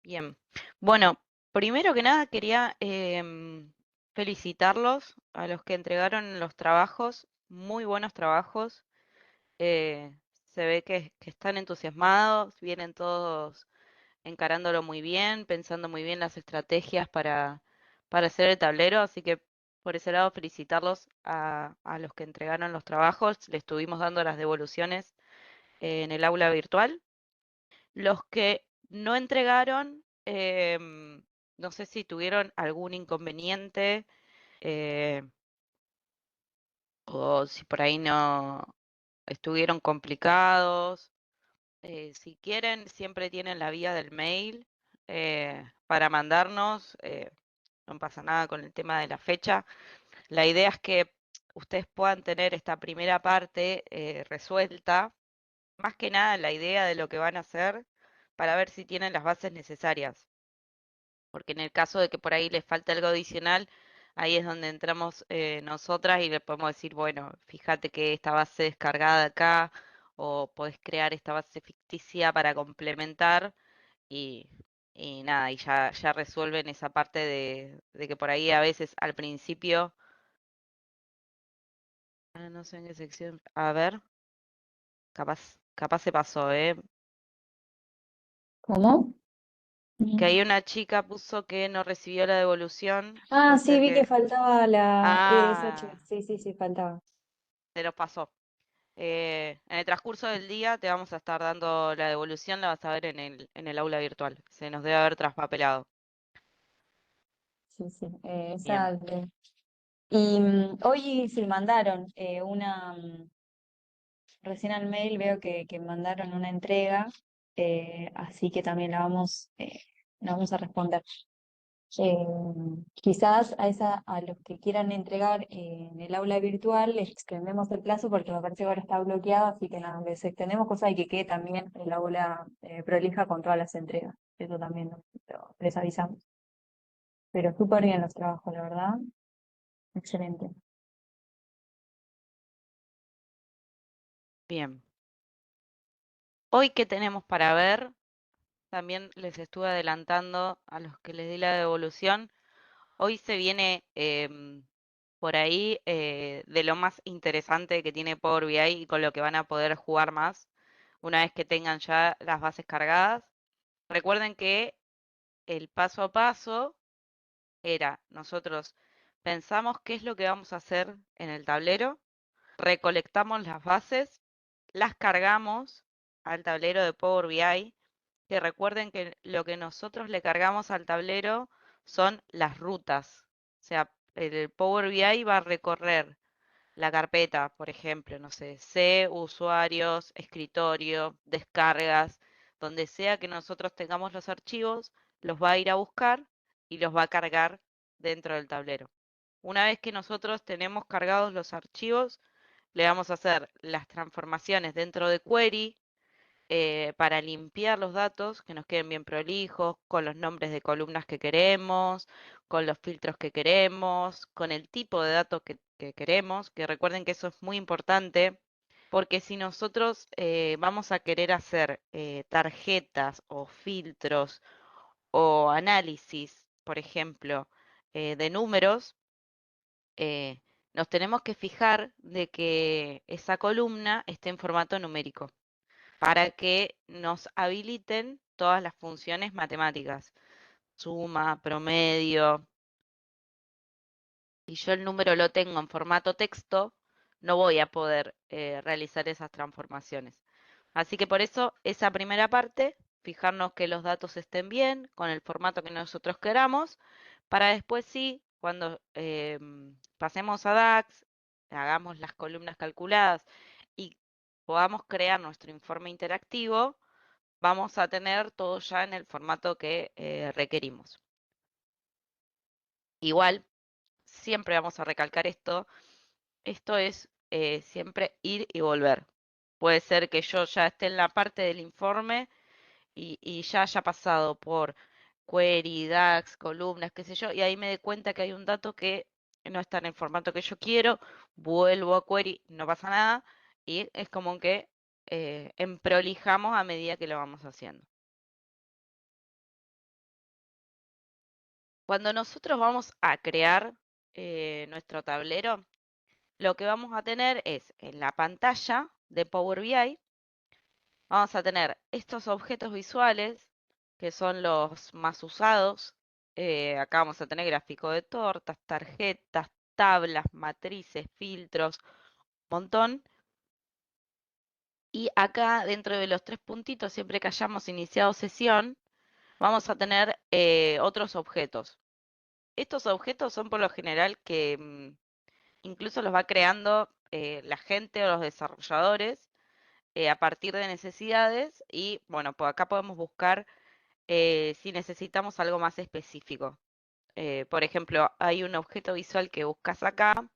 Bien. Bueno, primero que nada quería felicitarlos a los que entregaron los trabajos, muy buenos trabajos. eh, Se ve que están entusiasmados, vienen todos encarándolo muy bien, pensando muy bien las estrategias para hacer el tablero, así que por ese lado felicitarlos a los que entregaron los trabajos. Le estuvimos dando las devoluciones en el aula virtual. Los que no entregaron, no sé si tuvieron algún inconveniente eh, o si por ahí no estuvieron complicados. Si quieren, siempre tienen la vía del mail para mandarnos. No pasa nada con el tema de la fecha. La idea es que ustedes puedan tener esta primera parte resuelta. Más que nada la idea de lo que van a hacer para ver si tienen las bases necesarias. Porque en el caso de que por ahí les falte algo adicional, ahí es donde entramos nosotras y le podemos decir, bueno, fíjate que esta base descargada acá, o podés crear esta base ficticia para complementar y, y nada, y ya resuelven esa parte de que por ahí a veces al principio, no sé en qué sección, a ver, capaz se pasó, ¿Cómo? que Mm. ahí una chica puso que no recibió la devolución, Ah, puede sí, ser vi que que, faltaba esa chica. ah, Sí, sí, sí, faltaba. se los pasó. En el transcurso del día te vamos a estar dando la devolución, la vas a ver en el aula virtual. Se nos debe haber traspapelado. Sí, sí. Bien. Y hoy se mandaron recién al mail veo que mandaron una entrega, así que también la vamos a responder. Eh, Quizás a los que quieran entregar en el aula virtual les extendemos el plazo porque me parece que ahora está bloqueado, así que nada, les extendemos cosa de que quede también el aula prolija con todas las entregas. Eso también les avisamos. Pero súper bien los trabajos, la verdad. Excelente. Bien. Hoy, ¿qué tenemos para ver? También les estuve adelantando a los que les di la devolución. Hoy se viene por ahí de lo más interesante que tiene Power BI y con lo que van a poder jugar más una vez que tengan ya las bases cargadas. Recuerden que el paso a paso era, nosotros pensamos qué es lo que vamos a hacer en el tablero, recolectamos las bases, las cargamos al tablero de Power BI, que recuerden que lo que nosotros le cargamos al tablero son las rutas. O sea, el Power BI va a recorrer la carpeta, por ejemplo, no sé, C, usuarios, escritorio, descargas, donde sea que nosotros tengamos los archivos, los va a ir a buscar y los va a cargar dentro del tablero. Una vez que nosotros tenemos cargados los archivos, le vamos a hacer las transformaciones dentro de query para limpiar los datos, que nos queden bien prolijos, con los nombres de columnas que queremos, con los filtros que queremos, con el tipo de datos que queremos, que recuerden que eso es muy importante, porque si nosotros vamos a querer hacer tarjetas o filtros o análisis, por ejemplo, de números, eh, nos tenemos que fijar de que esa columna esté en formato numérico para que nos habiliten todas las funciones matemáticas, suma, promedio. Si yo el número lo tengo en formato texto, no voy a poder realizar esas transformaciones. Así que por eso esa primera parte, fijarnos que los datos estén bien, con el formato que nosotros queramos, para después sí, cuando pasemos a DAX, hagamos las columnas calculadas y podamos crear nuestro informe interactivo, vamos a tener todo ya en el formato que requerimos. Igual, siempre vamos a recalcar esto es siempre ir y volver. Puede ser que yo ya esté en la parte del informe y ya haya pasado por query, DAX, columnas, qué sé yo, y ahí me dé cuenta que hay un dato que no está en el formato que yo quiero, vuelvo a query, no pasa nada, y es como que emprolijamos a medida que lo vamos haciendo. Cuando nosotros vamos a crear nuestro tablero, lo que vamos a tener es en la pantalla de Power BI, vamos a tener estos objetos visuales que son los más usados. Acá vamos a tener gráfico de tortas, tarjetas, tablas, matrices, filtros, montón. Y acá dentro de los tres puntitos, siempre que hayamos iniciado sesión, vamos a tener otros objetos. Estos objetos son por lo general que incluso los va creando la gente o los desarrolladores a partir de necesidades y bueno, pues acá podemos buscar si necesitamos algo más específico. Por ejemplo, hay un objeto visual que buscas acá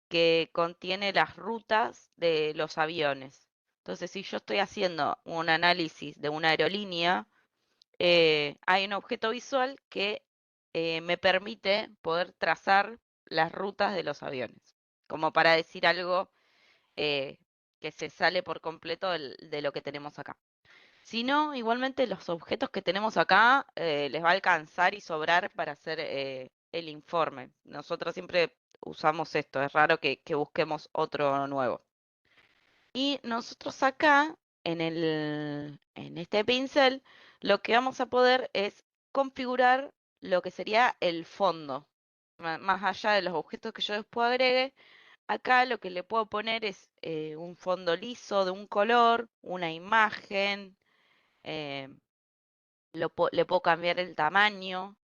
que contiene las rutas de los aviones. Entonces, si yo estoy haciendo un análisis de una aerolínea, hay un objeto visual que me permite poder trazar las rutas de los aviones, como para decir algo eh, que se sale por completo de lo que tenemos acá. Si no, igualmente los objetos que tenemos acá les va a alcanzar y sobrar para hacer el informe. Nosotros siempre usamos esto, es raro que busquemos otro nuevo. Y nosotros acá, en este pincel, lo que vamos a poder es configurar lo que sería el fondo. Más allá de los objetos que yo después agregue, acá lo que le puedo poner es un fondo liso de un color, una imagen, eh, le puedo cambiar el tamaño.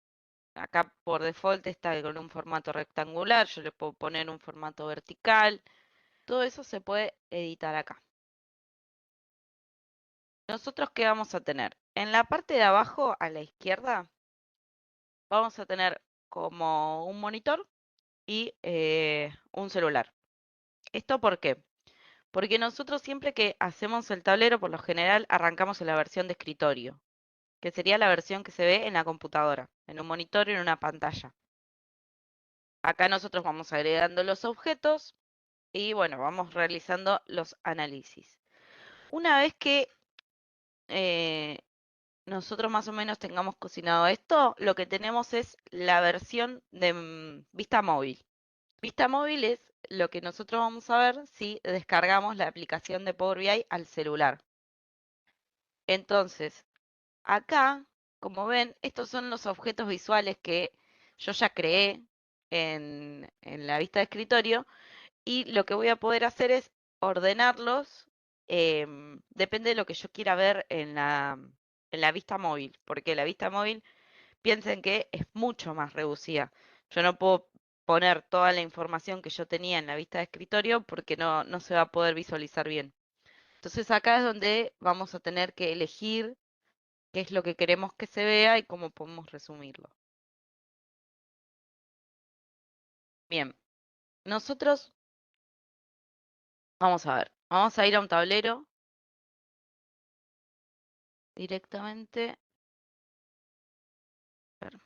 Acá por default está con un formato rectangular, yo le puedo poner un formato vertical. Todo eso se puede editar acá. Nosotros, ¿qué vamos a tener? En la parte de abajo, a la izquierda, vamos a tener como un monitor y un celular. ¿Esto por qué? Porque nosotros siempre que hacemos el tablero, por lo general, arrancamos en la versión de escritorio, que sería la versión que se ve en la computadora, en un monitor y en una pantalla. Acá nosotros vamos agregando los objetos y bueno, vamos realizando los análisis. Una vez que eh, nosotros más o menos tengamos cocinado esto, lo que tenemos es la versión de vista móvil. Vista móvil es lo que nosotros vamos a ver si descargamos la aplicación de Power BI al celular. Entonces, acá, como ven, estos son los objetos visuales que yo ya creé en la vista de escritorio y lo que voy a poder hacer es ordenarlos, depende de lo que yo quiera ver en la vista móvil, porque la vista móvil, piensen que es mucho más reducida. Yo no puedo poner toda la información que yo tenía en la vista de escritorio porque no se va a poder visualizar bien. Entonces acá es donde vamos a tener que elegir qué es lo que queremos que se vea y cómo podemos resumirlo. Bien, nosotros vamos a ver, vamos a ir a un tablero directamente. A ver,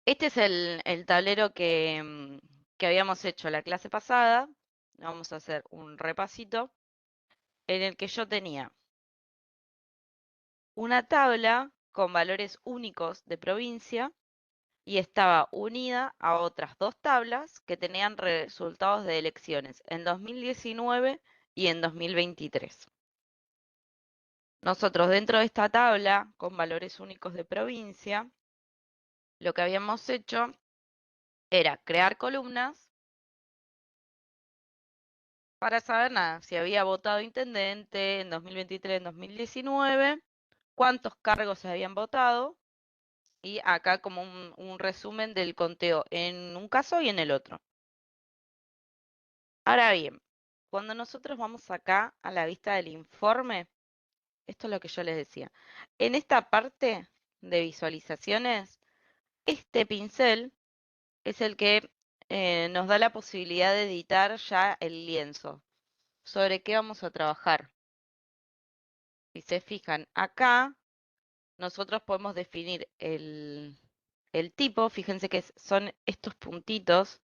este es el tablero que habíamos hecho la clase pasada. Vamos a hacer un repasito en el que yo tenía una tabla con valores únicos de provincia y estaba unida a otras dos tablas que tenían resultados de elecciones en 2019 y en 2023. Nosotros dentro de esta tabla con valores únicos de provincia, lo que habíamos hecho era crear columnas para saber nada, si había votado intendente en 2023, en 2019, cuántos cargos se habían votado y acá como un resumen del conteo en un caso y en el otro. Ahora bien, cuando nosotros vamos acá a la vista del informe, esto es lo que yo les decía. En esta parte de visualizaciones, este pincel es el que nos da la posibilidad de editar ya el lienzo. ¿Sobre qué vamos a trabajar? Si se fijan acá, nosotros podemos definir el tipo. Fíjense que son estos puntitos,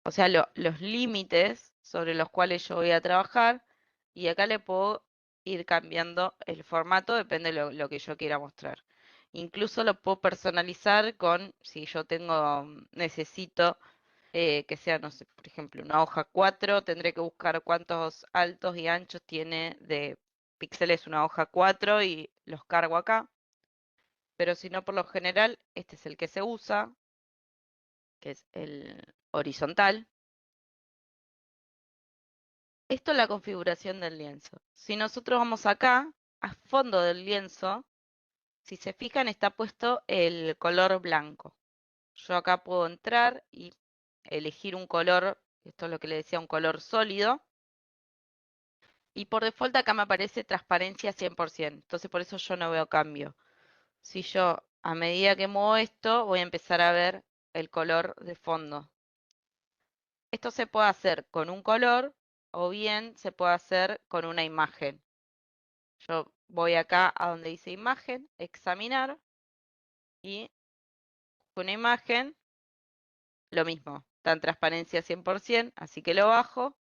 o sea, los límites sobre los cuales yo voy a trabajar. Y acá le puedo ir cambiando el formato, depende de lo que yo quiera mostrar. Incluso lo puedo personalizar con, si yo tengo, necesito que sea, no sé, por ejemplo, una hoja 4, tendré que buscar cuántos altos y anchos tiene de píxeles una hoja 4 y los cargo acá. Pero si no, por lo general, este es el que se usa, que es el horizontal. Esto es la configuración del lienzo. Si nosotros vamos acá, a fondo del lienzo, si se fijan, está puesto el color blanco. Yo acá puedo entrar y elegir un color, esto es lo que le decía, un color sólido. Y por default acá me aparece transparencia 100%. Entonces por eso yo no veo cambio. Si yo a medida que muevo esto, voy a empezar a ver el color de fondo. Esto se puede hacer con un color o bien se puede hacer con una imagen. Yo voy acá a donde dice imagen, examinar y una imagen, lo mismo, está en transparencia 100%, así que lo bajo.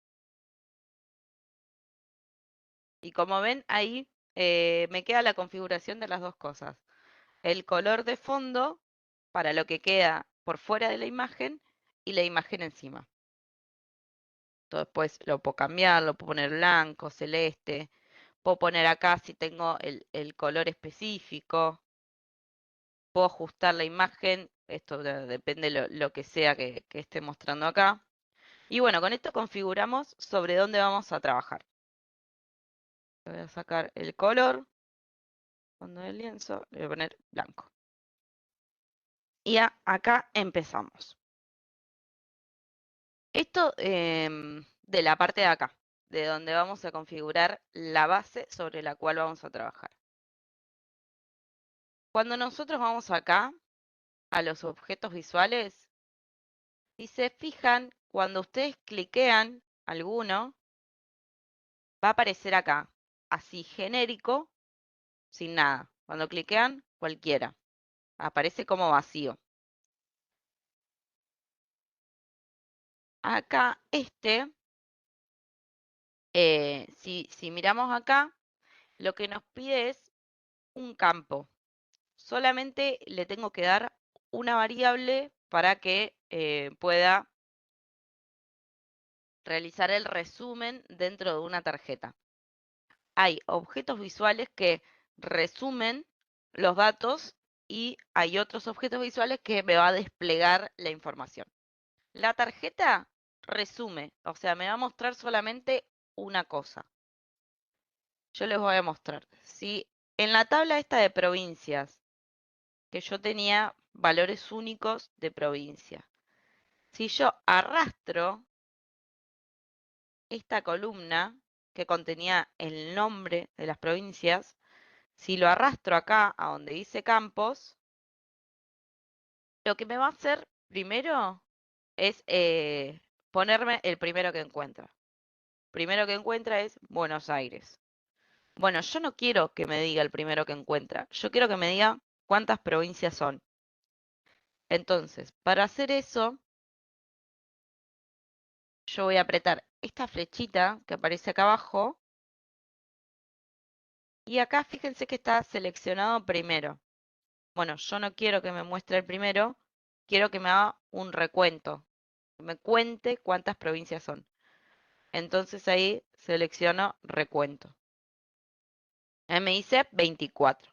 Y como ven ahí me queda la configuración de las dos cosas. El color de fondo para lo que queda por fuera de la imagen y la imagen encima. Entonces después lo puedo cambiar, lo puedo poner blanco, celeste. Puedo poner acá si tengo el color específico. Puedo ajustar la imagen. Esto depende lo que sea que esté mostrando acá. Y bueno, con esto configuramos sobre dónde vamos a trabajar. Voy a sacar el color, fondo del lienzo, le voy a poner blanco. Y acá empezamos. Esto de la parte de acá, de donde vamos a configurar la base sobre la cual vamos a trabajar. Cuando nosotros vamos acá a los objetos visuales, si se fijan, cuando ustedes cliquean alguno, va a aparecer acá, así genérico, sin nada. Cuando cliquean, cualquiera. Aparece como vacío. Acá si miramos acá, lo que nos pide es un campo. Solamente le tengo que dar una variable para que pueda realizar el resumen dentro de una tarjeta. Hay objetos visuales que resumen los datos y hay otros objetos visuales que me va a desplegar la información. La tarjeta resume, o sea, me va a mostrar solamente una cosa. Yo les voy a mostrar. Si en la tabla esta de provincias, que yo tenía valores únicos de provincia, si yo arrastro esta columna que contenía el nombre de las provincias, si lo arrastro acá a donde dice campos, lo que me va a hacer primero es ponerme el primero que encuentra. Primero que encuentra es Buenos Aires. Bueno, yo no quiero que me diga el primero que encuentra, yo quiero que me diga cuántas provincias son. Entonces, para hacer eso, yo voy a apretar esta flechita que aparece acá abajo y acá fíjense que está seleccionado primero. Bueno, yo no quiero que me muestre el primero, quiero que me haga un recuento, que me cuente cuántas provincias son. Entonces ahí selecciono recuento. Ahí me dice 24.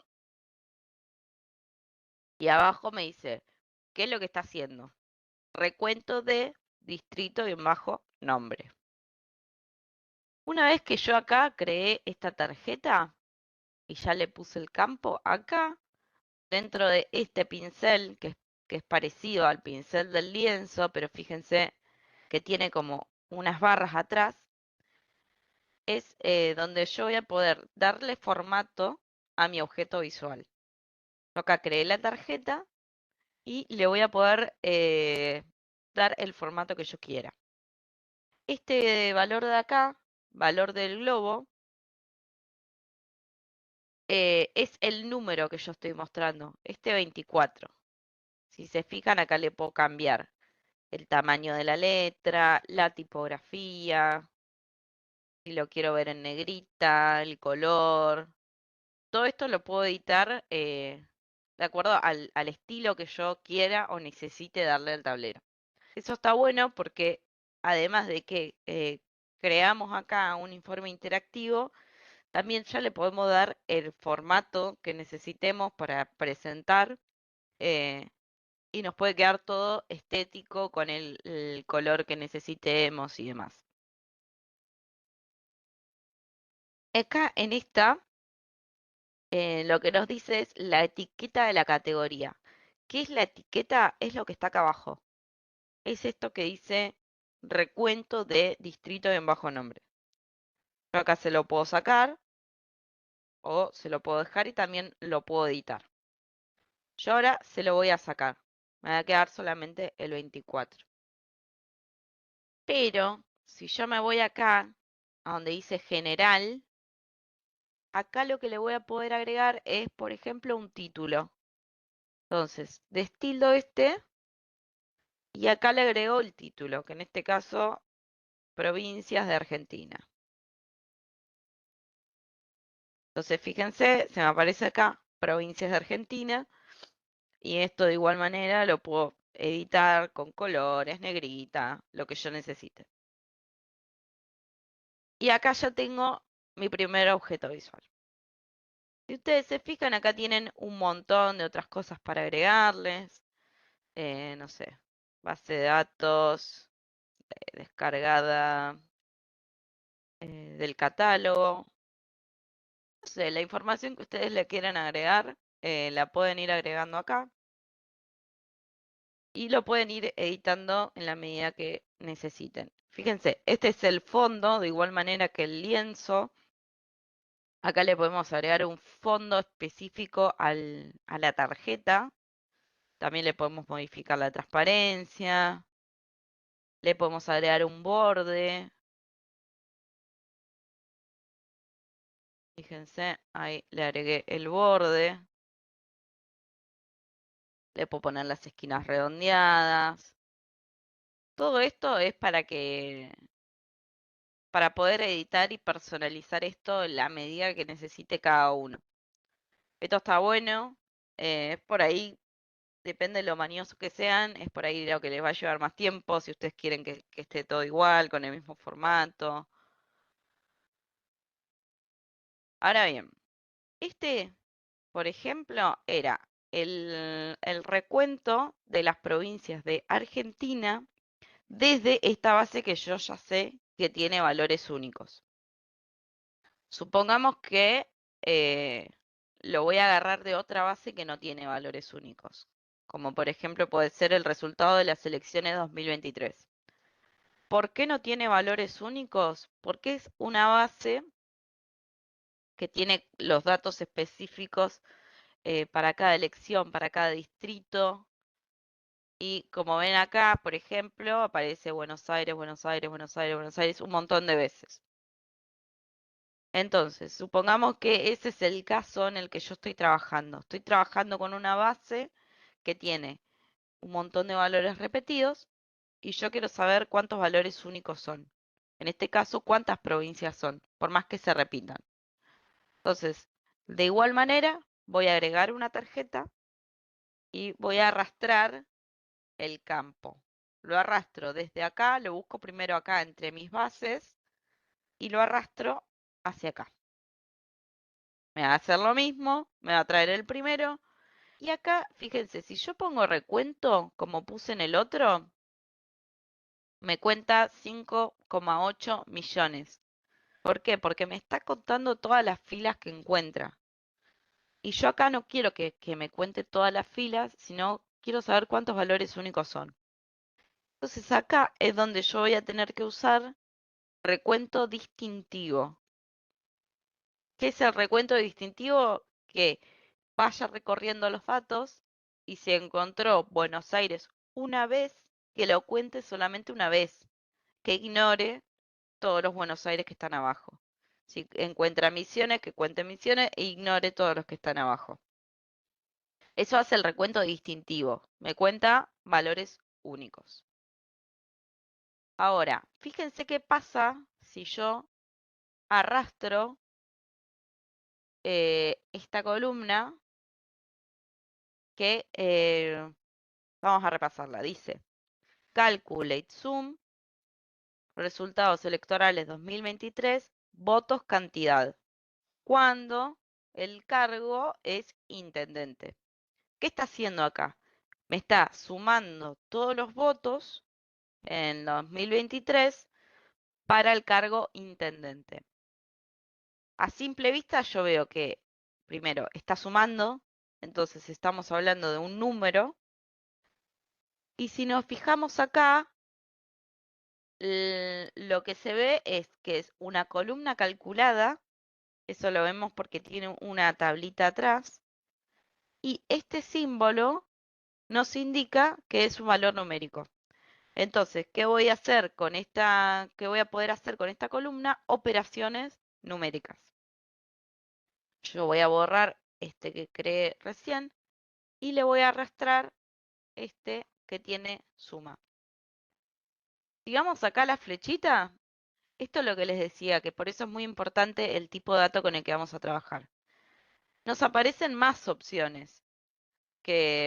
Y abajo me dice, ¿qué es lo que está haciendo? Recuento de distrito y bajo nombre. Una vez que yo acá creé esta tarjeta y ya le puse el campo, acá dentro de este pincel que es parecido al pincel del lienzo, pero fíjense que tiene como unas barras atrás, es donde yo voy a poder darle formato a mi objeto visual. Yo acá creé la tarjeta y le voy a poder dar el formato que yo quiera. Este valor de acá, valor del globo, es el número que yo estoy mostrando, este 24. Si se fijan, acá le puedo cambiar el tamaño de la letra, la tipografía. si lo quiero ver en negrita, el color. Todo esto lo puedo editar de acuerdo al estilo que yo quiera o necesite darle al tablero. Eso está bueno porque además de que creamos acá un informe interactivo, también ya le podemos dar el formato que necesitemos para presentar eh, y nos puede quedar todo estético con el color que necesitemos y demás. Acá en esta, lo que nos dice es la etiqueta de la categoría. ¿Qué es la etiqueta? Es lo que está acá abajo. Es esto que dice recuento de distrito en bajo nombre. Yo acá se lo puedo sacar o se lo puedo dejar y también lo puedo editar. Yo ahora se lo voy a sacar. Me va a quedar solamente el 24. Pero si yo me voy acá, a donde dice general, acá lo que le voy a poder agregar es, por ejemplo, un título. Entonces, destildo este y acá le agrego el título, que en este caso, provincias de Argentina. Entonces, fíjense, se me aparece acá, provincias de Argentina, y esto de igual manera lo puedo editar con colores, negrita, lo que yo necesite. Y acá ya tengo mi primer objeto visual. Si ustedes se fijan, acá tienen un montón de otras cosas para agregarles. No sé, base de datos, descargada del catálogo. No sé, la información que ustedes le quieran agregar, la pueden ir agregando acá. Y lo pueden ir editando en la medida que necesiten. Fíjense, este es el fondo, de igual manera que el lienzo. Acá le podemos agregar un fondo específico a la tarjeta. También le podemos modificar la transparencia. Le podemos agregar un borde. Fíjense, ahí le agregué el borde. Le puedo poner las esquinas redondeadas. Todo esto es para poder editar y personalizar esto en la medida que necesite cada uno. Esto está bueno, por ahí, depende de lo manioso que sean, es por ahí lo que les va a llevar más tiempo, si ustedes quieren que esté todo igual, con el mismo formato. Ahora bien, este, por ejemplo, era el recuento de las provincias de Argentina desde esta base que yo ya sé que tiene valores únicos. Supongamos que eh, lo voy a agarrar de otra base que no tiene valores únicos, como por ejemplo puede ser el resultado de las elecciones 2023. ¿Por qué no tiene valores únicos? Porque es una base que tiene los datos específicos para cada elección, para cada distrito. Y como ven acá, por ejemplo, aparece Buenos Aires, Buenos Aires, Buenos Aires, Buenos Aires un montón de veces. Entonces, supongamos que ese es el caso en el que yo estoy trabajando. Estoy trabajando con una base que tiene un montón de valores repetidos y yo quiero saber cuántos valores únicos son. En este caso, cuántas provincias son, por más que se repitan. Entonces, de igual manera, voy a agregar una tarjeta y voy a arrastrar el campo. Lo arrastro desde acá, lo busco primero acá entre mis bases y lo arrastro hacia acá. Me va a hacer lo mismo, me va a traer el primero. Y acá, fíjense, si yo pongo recuento, como puse en el otro, me cuenta 5,8 millones. ¿Por qué? Porque me está contando todas las filas que encuentra. Y yo acá no quiero que me cuente todas las filas, sino quiero saber cuántos valores únicos son. Entonces acá es donde yo voy a tener que usar recuento distintivo. ¿Qué es el recuento distintivo? Que vaya recorriendo los datos y si encontró Buenos Aires una vez, que lo cuente solamente una vez, que ignore todos los Buenos Aires que están abajo. Si encuentra Misiones, que cuente Misiones e ignore todos los que están abajo. Eso hace el recuento distintivo. Me cuenta valores únicos. Ahora, fíjense qué pasa si yo arrastro esta columna que vamos a repasarla. Dice, calculate Zoom, resultados electorales 2023, votos cantidad, cuando el cargo es intendente. ¿Qué está haciendo acá? Me está sumando todos los votos en 2023 para el cargo intendente. A simple vista yo veo que, primero, está sumando, entonces estamos hablando de un número, y si nos fijamos acá, lo que se ve es que es una columna calculada, eso lo vemos porque tiene una tablita atrás, y este símbolo nos indica que es un valor numérico. Entonces, ¿qué voy a hacer con qué voy a poder hacer con esta columna? Operaciones numéricas. Yo voy a borrar este que creé recién y le voy a arrastrar este que tiene suma. Sigamos acá la flechita. Esto es lo que les decía, que por eso es muy importante el tipo de dato con el que vamos a trabajar. Nos aparecen más opciones que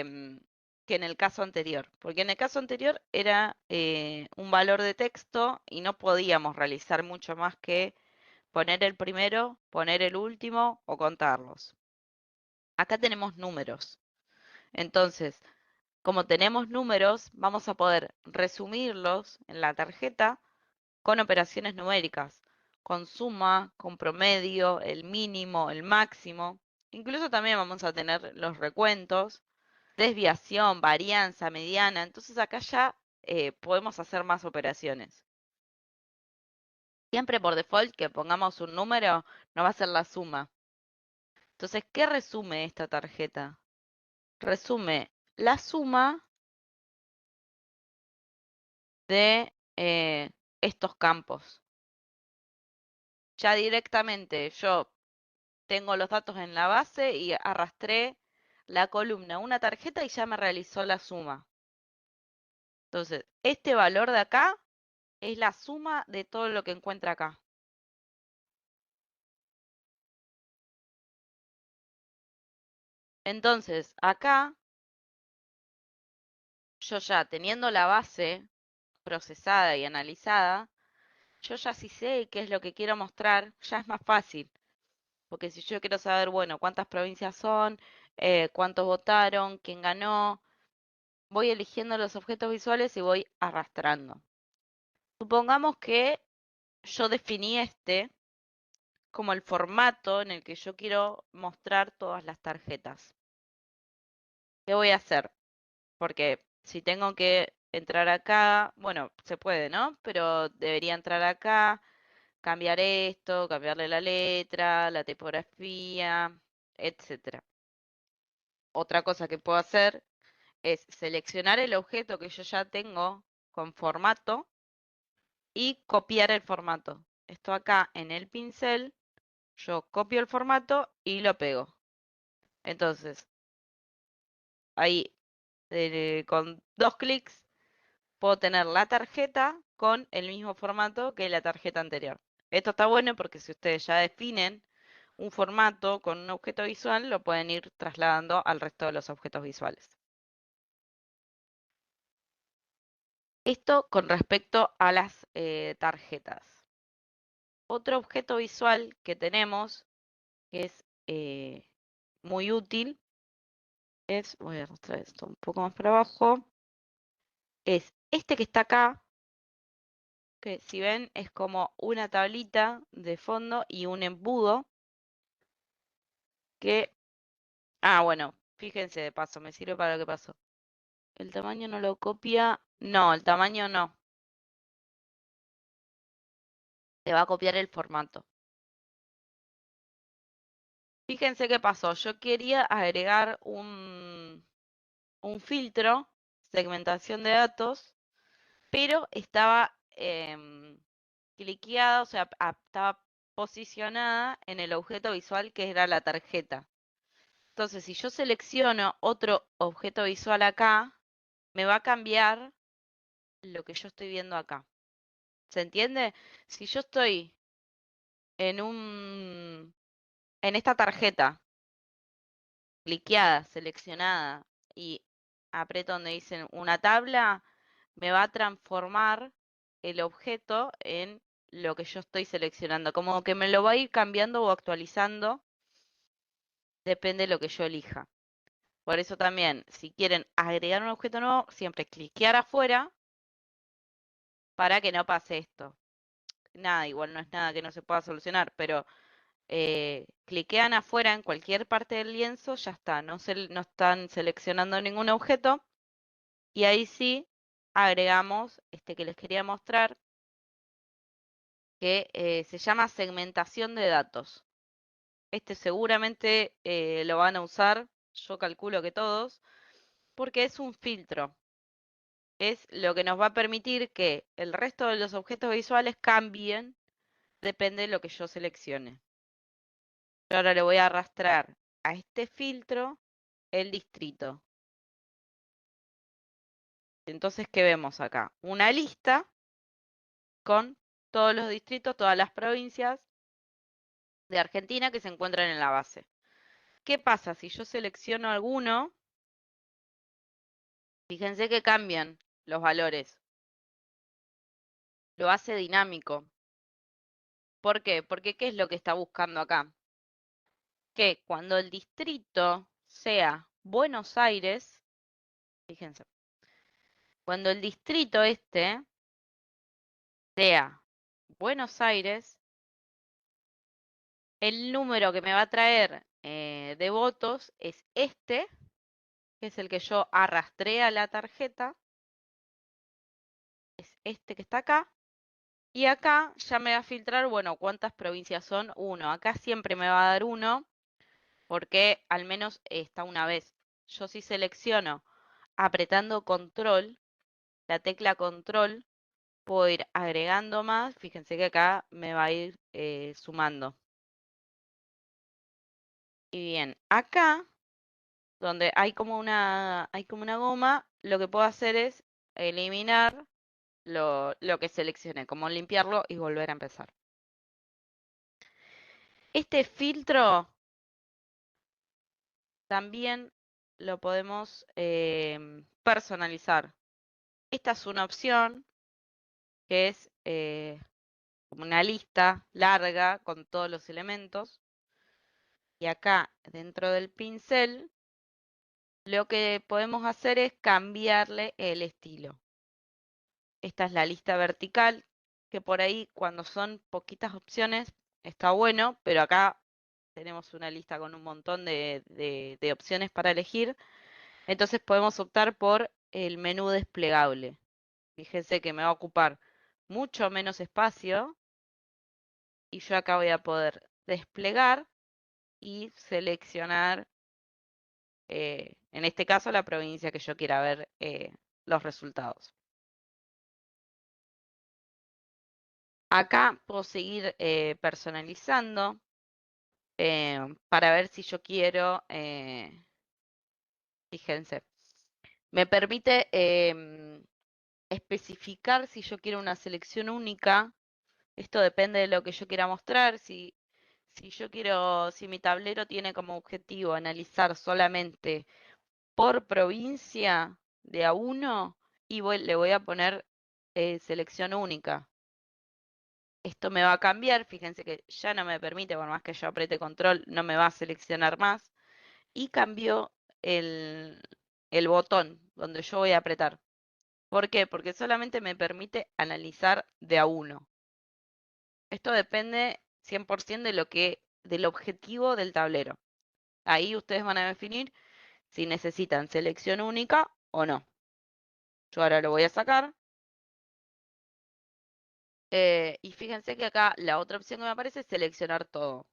en el caso anterior, porque en el caso anterior era un valor de texto y no podíamos realizar mucho más que poner el primero, poner el último o contarlos. Acá tenemos números. Entonces, como tenemos números, vamos a poder resumirlos en la tarjeta con operaciones numéricas, con suma, con promedio, el mínimo, el máximo. Incluso también vamos a tener los recuentos, desviación, varianza, mediana. Entonces acá ya podemos hacer más operaciones. Siempre por default que pongamos un número, nos va a ser la suma. Entonces, ¿qué resume esta tarjeta? Resume la suma de estos campos. Ya directamente yo tengo los datos en la base y arrastré la columna a una tarjeta y ya me realizó la suma. Entonces, este valor de acá es la suma de todo lo que encuentra acá. Entonces, acá, yo ya teniendo la base procesada y analizada, yo ya sí sé qué es lo que quiero mostrar, ya es más fácil. Porque si yo quiero saber, bueno, cuántas provincias son, cuántos votaron, quién ganó, voy eligiendo los objetos visuales y voy arrastrando. Supongamos que yo definí este como el formato en el que yo quiero mostrar todas las tarjetas. ¿Qué voy a hacer? Porque si tengo que entrar acá, bueno, se puede, ¿no? Pero debería entrar acá, cambiar esto, cambiarle la letra, la tipografía, etcétera. Otra cosa que puedo hacer es seleccionar el objeto que yo ya tengo con formato y copiar el formato. Esto acá en el pincel, yo copio el formato y lo pego. Entonces, ahí con 2 clics puedo tener la tarjeta con el mismo formato que la tarjeta anterior. Esto está bueno porque si ustedes ya definen un formato con un objeto visual, lo pueden ir trasladando al resto de los objetos visuales. Esto con respecto a las tarjetas. Otro objeto visual que tenemos, que es muy útil, voy a arrastrar esto un poco más para abajo, es este que está acá, que si ven es como una tablita de fondo y un embudo que, bueno, fíjense de paso, me sirve para lo que pasó. El tamaño no lo copia, no, el tamaño no, te va a copiar el formato. Fíjense qué pasó, yo quería agregar un filtro, segmentación de datos, pero estaba cliqueada, o sea, estaba posicionada en el objeto visual que era la tarjeta. Entonces, si yo selecciono otro objeto visual acá, me va a cambiar lo que yo estoy viendo acá. ¿Se entiende? Si yo estoy en esta tarjeta, cliqueada, seleccionada, y aprieto donde dicen una tabla, me va a transformar el objeto en lo que yo estoy seleccionando. Como que me lo va a ir cambiando o actualizando, depende de lo que yo elija. Por eso también, si quieren agregar un objeto nuevo, siempre cliquear afuera para que no pase esto. Nada, igual no es nada que no se pueda solucionar, pero cliquean afuera en cualquier parte del lienzo, ya está, no están seleccionando ningún objeto. Y ahí sí agregamos este que les quería mostrar, que se llama segmentación de datos. Este seguramente lo van a usar, yo calculo que todos, porque es un filtro. Es lo que nos va a permitir que el resto de los objetos visuales cambien, depende de lo que yo seleccione. Yo ahora le voy a arrastrar a este filtro el distrito. Entonces, ¿qué vemos acá? Una lista con todos los distritos, todas las provincias de Argentina que se encuentran en la base. ¿Qué pasa si yo selecciono alguno? Fíjense que cambian los valores. Lo hace dinámico. ¿Por qué? Porque ¿qué es lo que está buscando acá? Que cuando el distrito sea Buenos Aires, fíjense, cuando el distrito este sea Buenos Aires, el número que me va a traer de votos es este, que es el que yo arrastré a la tarjeta, es este que está acá, y acá ya me va a filtrar, bueno, cuántas provincias son, uno, acá siempre me va a dar uno, porque al menos está una vez. Yo si selecciono apretando control, la tecla control, puedo ir agregando más, fíjense que acá me va a ir sumando. Y bien, acá donde hay como una goma, lo que puedo hacer es eliminar lo que seleccioné, como limpiarlo y volver a empezar. Este filtro también lo podemos personalizar. Esta es una opción que es como una lista larga con todos los elementos. Y acá dentro del pincel, lo que podemos hacer es cambiarle el estilo. Esta es la lista vertical, que por ahí cuando son poquitas opciones está bueno, pero acá tenemos una lista con un montón de opciones para elegir. Entonces podemos optar por el menú desplegable. Fíjense que me va a ocupar mucho menos espacio y yo acá voy a poder desplegar y seleccionar, en este caso, la provincia que yo quiera ver los resultados. Acá puedo seguir personalizando para ver si yo quiero, fíjense, me permite especificar si yo quiero una selección única. Esto depende de lo que yo quiera mostrar. Si yo quiero, si mi tablero tiene como objetivo analizar solamente por provincia de a uno, y le voy a poner selección única. Esto me va a cambiar, fíjense que ya no me permite, por más que yo apriete control, no me va a seleccionar más. Y cambió el botón donde yo voy a apretar. ¿Por qué? Porque solamente me permite analizar de a uno. Esto depende 100% de del objetivo del tablero. Ahí ustedes van a definir si necesitan selección única o no. Yo ahora lo voy a sacar. Y fíjense que acá la otra opción que me aparece es seleccionar todo.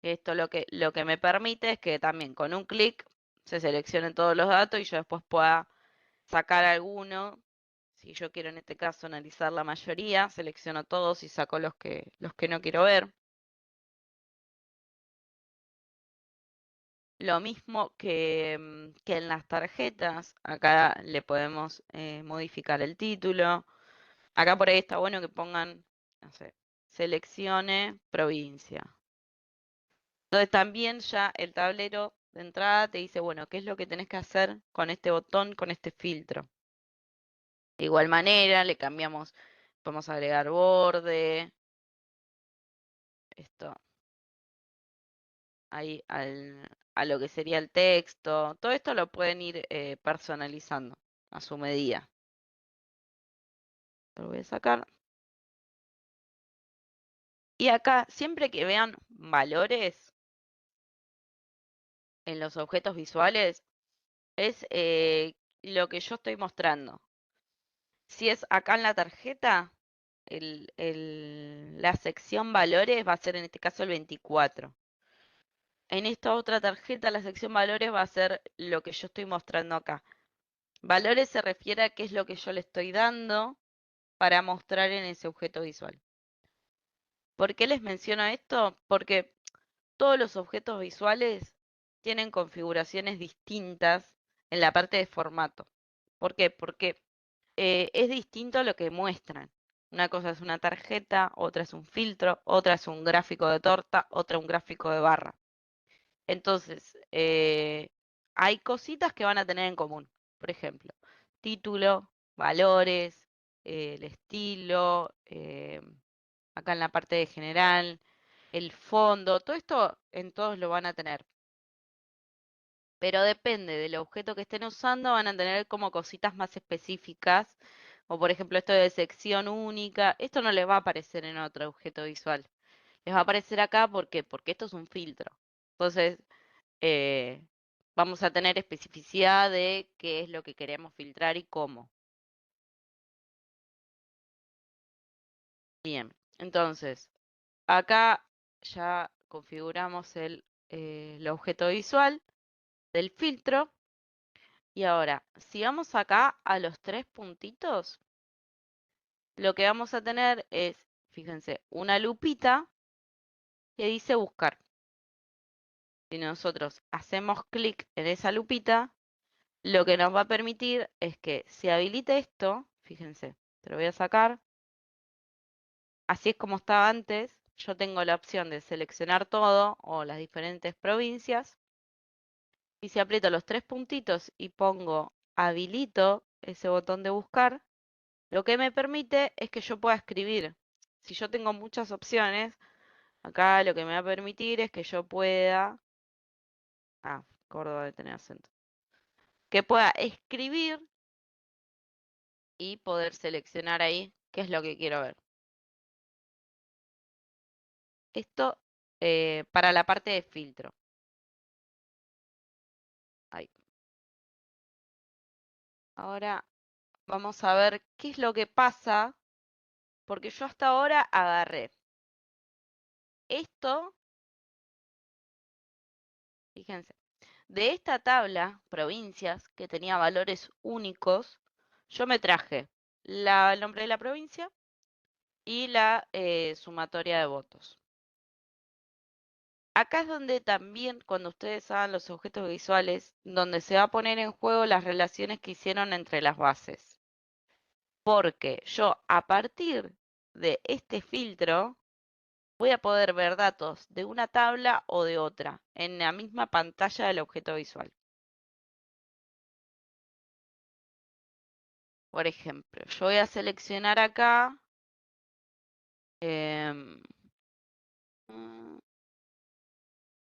Esto lo que me permite es que también con un clic se seleccionen todos los datos y yo después pueda sacar alguno. Si yo quiero en este caso analizar la mayoría, selecciono todos y saco los que no quiero ver. Lo mismo que en las tarjetas, acá le podemos modificar el título. Acá por ahí está bueno que pongan, no sé, seleccione provincia. Entonces también ya el tablero de entrada te dice, bueno, qué es lo que tenés que hacer con este botón, con este filtro. De igual manera, le cambiamos, podemos agregar borde, esto ahí a lo que sería el texto. Todo esto lo pueden ir personalizando a su medida. Lo voy a sacar. Y acá, siempre que vean valores en los objetos visuales, es lo que yo estoy mostrando. Si es acá en la tarjeta, la sección valores va a ser en este caso el 24. En esta otra tarjeta, la sección valores va a ser lo que yo estoy mostrando acá. Valores se refiere a qué es lo que yo le estoy dando para mostrar en ese objeto visual. ¿Por qué les menciono esto? Porque todos los objetos visuales tienen configuraciones distintas en la parte de formato. ¿Por qué? Porque es distinto lo que muestran. Una cosa es una tarjeta, otra es un filtro, otra es un gráfico de torta, otra un gráfico de barra. Entonces, hay cositas que van a tener en común. Por ejemplo, título, valores, el estilo, acá en la parte de general, el fondo, todo esto en todos lo van a tener. Pero depende del objeto que estén usando, van a tener como cositas más específicas. O por ejemplo, esto de sección única. Esto no les va a aparecer en otro objeto visual. Les va a aparecer acá porque esto es un filtro. Entonces, eh, vamos a tener especificidad de qué es lo que queremos filtrar y cómo. Bien, entonces, acá ya configuramos el objeto visual del filtro. Y ahora, si vamos acá a los tres puntitos, lo que vamos a tener es, fíjense, una lupita que dice buscar. Si nosotros hacemos clic en esa lupita, lo que nos va a permitir es que se habilite esto, fíjense, te lo voy a sacar, así es como estaba antes, yo tengo la opción de seleccionar todo o las diferentes provincias, y si aprieto los tres puntitos y pongo habilito ese botón de buscar, lo que me permite es que yo pueda escribir. Si yo tengo muchas opciones, acá lo que me va a permitir es que yo pueda, Córdoba de tener acento, que pueda escribir y poder seleccionar ahí qué es lo que quiero ver. Esto para la parte de filtro. Ahí. Ahora vamos a ver qué es lo que pasa, porque yo hasta ahora agarré esto, fíjense, de esta tabla, provincias, que tenía valores únicos, yo me traje el nombre de la provincia y la sumatoria de votos. Acá es donde también, cuando ustedes hagan los objetos visuales, donde se va a poner en juego las relaciones que hicieron entre las bases. Porque yo, a partir de este filtro, voy a poder ver datos de una tabla o de otra en la misma pantalla del objeto visual. Por ejemplo, yo voy a seleccionar acá em,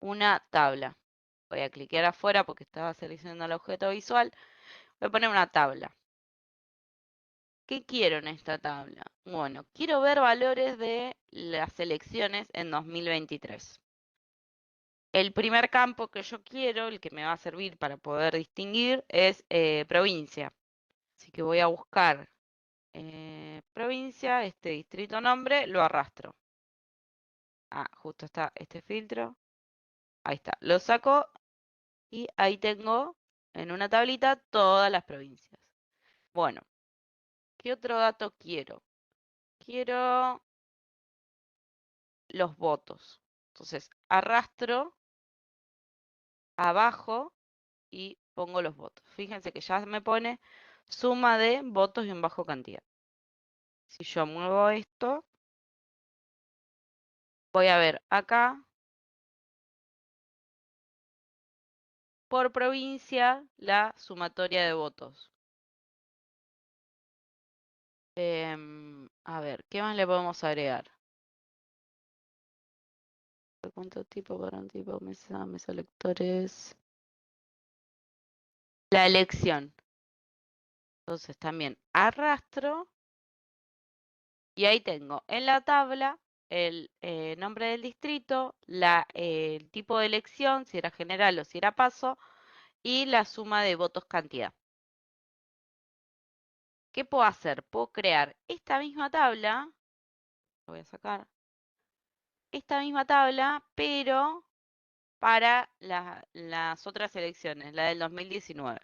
una tabla. Voy a cliquear afuera porque estaba seleccionando el objeto visual. Voy a poner una tabla. ¿Qué quiero en esta tabla? Bueno, quiero ver valores de las elecciones en 2023. El primer campo que yo quiero, el que me va a servir para poder distinguir, es provincia. Así que voy a buscar provincia, este distrito nombre, lo arrastro. Justo está este filtro. Ahí está. Lo saco y ahí tengo en una tablita todas las provincias. Bueno, ¿qué otro dato quiero? Quiero los votos. Entonces, arrastro abajo y pongo los votos. Fíjense que ya me pone suma de votos y en bajo cantidad. Si yo muevo esto, Voy a ver acá, por provincia, la sumatoria de votos. A ver, ¿qué más le podemos agregar? ¿Cuántos tipos para un tipo? Mesa lectores. La elección. Entonces también arrastro y ahí tengo en la tabla el nombre del distrito, el tipo de elección, si era general o si era paso, y la suma de votos cantidad. ¿Qué puedo hacer? Puedo crear esta misma tabla, lo voy a sacar, esta misma tabla, pero para las otras elecciones, la del 2019.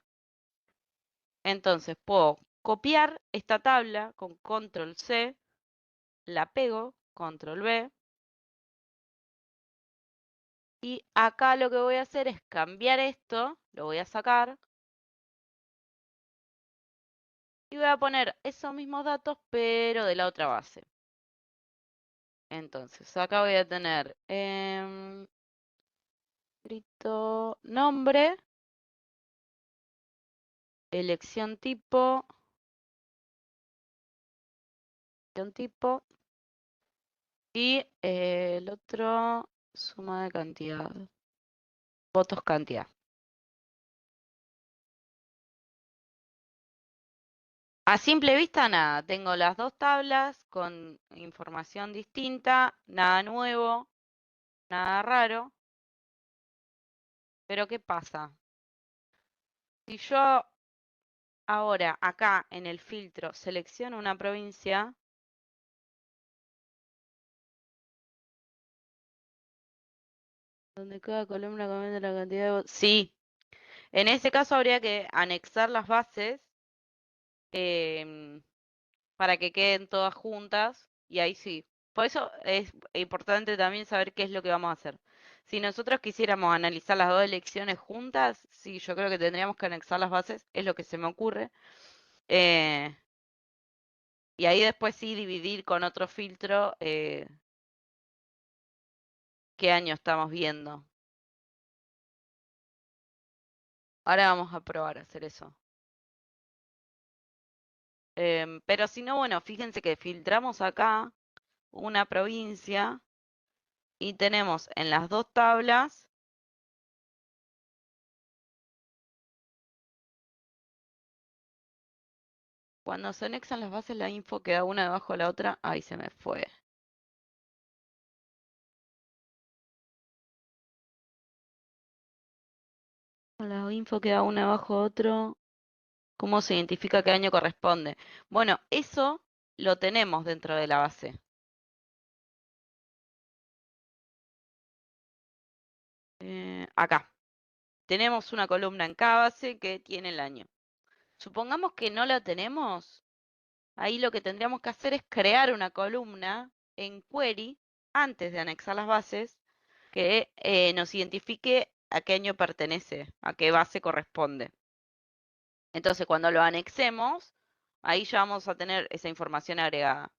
Entonces puedo copiar esta tabla con control C, la pego, control V, y acá lo que voy a hacer es cambiar esto, lo voy a sacar, y voy a poner esos mismos datos, pero de la otra base. Entonces, acá voy a tener nombre, elección tipo, y el otro, suma de cantidad, votos cantidad. A simple vista, nada. Tengo las dos tablas con información distinta, nada nuevo, nada raro. Pero ¿qué pasa? Si yo ahora acá en el filtro selecciono una provincia, donde cada columna comenta la cantidad de votos. Sí, en ese caso habría que anexar las bases em, para que queden todas juntas y ahí sí. Por eso es importante también saber qué es lo que vamos a hacer. Si nosotros quisiéramos analizar las dos elecciones juntas, sí, yo creo que tendríamos que anexar las bases, es lo que se me ocurre. Eh, y ahí después sí dividir con otro filtro qué año estamos viendo. Ahora vamos a probar a hacer eso. Pero si no, bueno, fíjense que filtramos acá una provincia y tenemos en las dos tablas, cuando se anexan las bases, la info queda una debajo de la otra. Ahí se me fue. La info queda una debajo de otro. ¿Cómo se identifica qué año corresponde? Bueno, eso lo tenemos dentro de la base. Acá. Tenemos una columna en cada base que tiene el año. Supongamos que no la tenemos. Ahí lo que tendríamos que hacer es crear una columna en query antes de anexar las bases que nos identifique a qué año pertenece, a qué base corresponde. Entonces, cuando lo anexemos, ahí ya vamos a tener esa información agregada.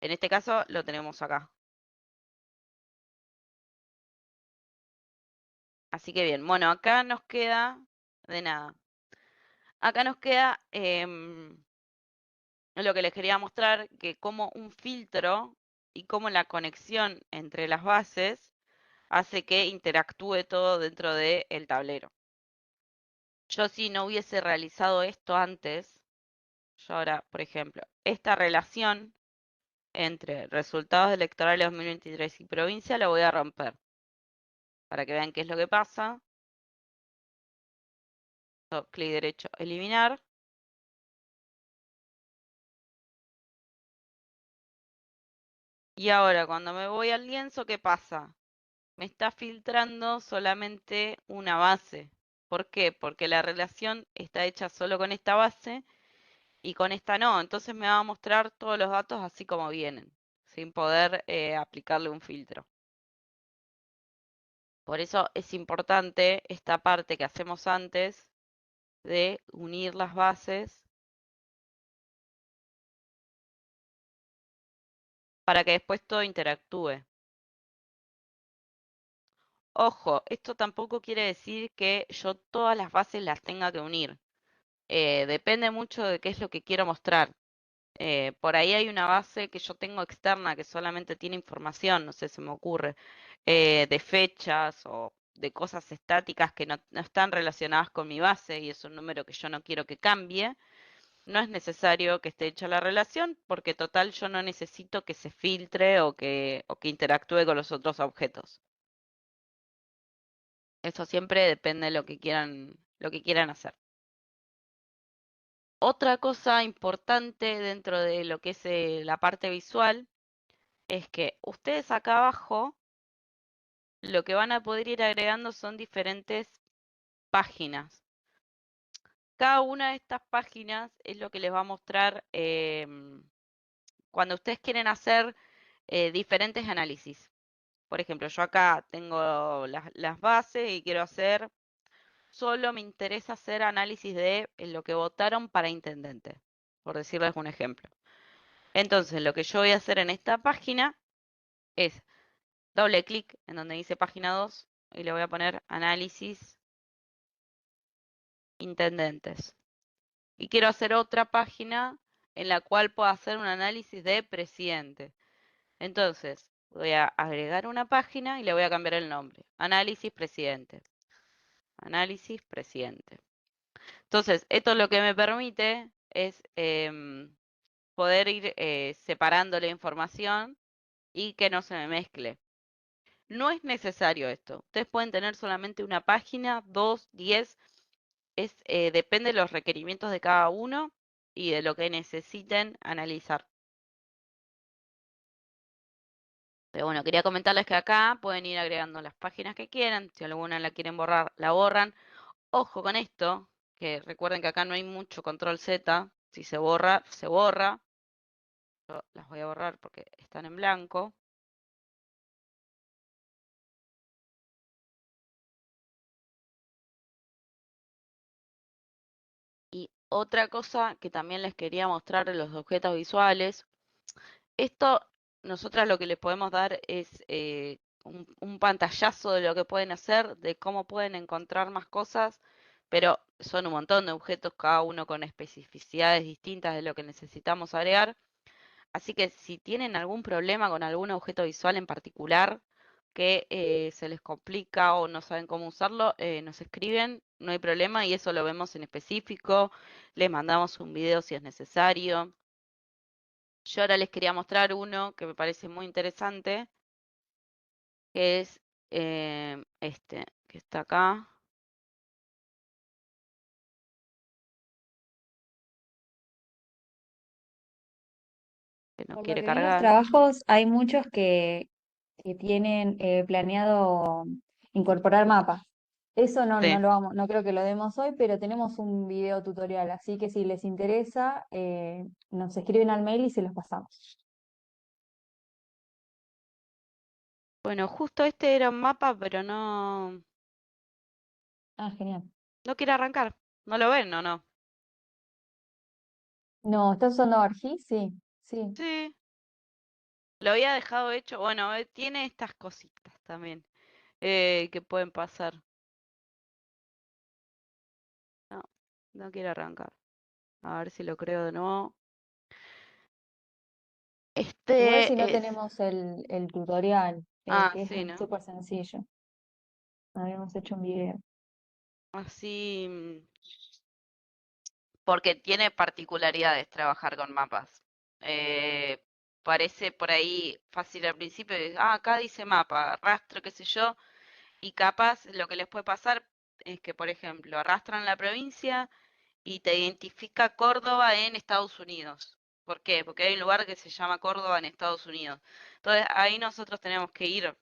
En este caso, lo tenemos acá. Así que bien, bueno, acá nos queda, de nada, acá nos queda lo que les quería mostrar, que como un filtro y como la conexión entre las bases hace que interactúe todo dentro del tablero. Yo si no hubiese realizado esto antes, yo ahora, por ejemplo, esta relación entre resultados electorales 2023 y provincia la voy a romper para que vean qué es lo que pasa. Clic derecho, eliminar. Y ahora cuando me voy al lienzo, ¿qué pasa? Me está filtrando solamente una base. ¿Por qué? Porque la relación está hecha solo con esta base y con esta no. Entonces me va a mostrar todos los datos así como vienen, sin poder aplicarle un filtro. Por eso es importante esta parte que hacemos antes de unir las bases para que después todo interactúe. Ojo, esto tampoco quiere decir que yo todas las bases las tenga que unir. Depende mucho de qué es lo que quiero mostrar. Por ahí hay una base que yo tengo externa que solamente tiene información, no sé, se me ocurre, de fechas o de cosas estáticas que no están relacionadas con mi base y es un número que yo no quiero que cambie. No es necesario que esté hecha la relación porque total yo no necesito que se filtre o que interactúe con los otros objetos. Eso siempre depende de lo que quieran hacer. Otra cosa importante dentro de lo que es la parte visual es que ustedes acá abajo lo que van a poder ir agregando son diferentes páginas. Cada una de estas páginas es lo que les va a mostrar cuando ustedes quieren hacer diferentes análisis. Por ejemplo, yo acá tengo las bases y quiero hacer, solo me interesa hacer análisis de lo que votaron para intendente, por decirles un ejemplo. Entonces, lo que yo voy a hacer en esta página es doble clic en donde dice página 2 y le voy a poner análisis intendentes. Y quiero hacer otra página en la cual pueda hacer un análisis de presidente. Entonces, voy a agregar una página y le voy a cambiar el nombre. Análisis presidente. Análisis presidente. Entonces, esto lo que me permite es poder ir separando la información y que no se me mezcle. No es necesario esto. Ustedes pueden tener solamente una página, 2, 10. Depende de los requerimientos de cada uno y de lo que necesiten analizar. Pero bueno, quería comentarles que acá pueden ir agregando las páginas que quieran. Si alguna la quieren borrar, la borran. Ojo con esto, que recuerden que acá no hay mucho control Z. Si se borra, se borra. Yo las voy a borrar porque están en blanco. Y otra cosa que también les quería mostrar de los objetos visuales. Esto, nosotras lo que les podemos dar es un pantallazo de lo que pueden hacer, de cómo pueden encontrar más cosas, pero son un montón de objetos, cada uno con especificidades distintas de lo que necesitamos agregar. Así que si tienen algún problema con algún objeto visual en particular que se les complica o no saben cómo usarlo, nos escriben, no hay problema y eso lo vemos en específico. Les mandamos un video si es necesario. Yo ahora les quería mostrar uno que me parece muy interesante, que es este, que está acá, que no Por lo quiere que vi en los cargar. trabajos, hay muchos que tienen planeado incorporar mapas. Eso no Sí. lo vamos, no creo que lo demos hoy, pero tenemos un video tutorial, así que si les interesa, nos escriben al mail y se los pasamos. Bueno, justo este era un mapa, pero Ah, genial. no quiere arrancar. ¿No lo ven o no? No, ¿estás usando ArcGIS? Sí, sí. Sí, lo había dejado hecho. Bueno, tiene estas cositas también que pueden pasar. No, no quiere arrancar. A ver si lo creo de nuevo. Igual Este si no es. tenemos el tutorial, Ah, que es sí, ¿no? súper sencillo. Habíamos hecho un video. Así. Porque tiene particularidades trabajar con mapas. Eh, Parece por ahí fácil al principio, acá dice mapa, rastro, qué sé yo, y capaz lo que les puede pasar es que, por ejemplo, arrastran la provincia y te identifica Córdoba en Estados Unidos. ¿Por qué? Porque hay un lugar que se llama Córdoba en Estados Unidos. Entonces ahí nosotros tenemos que ir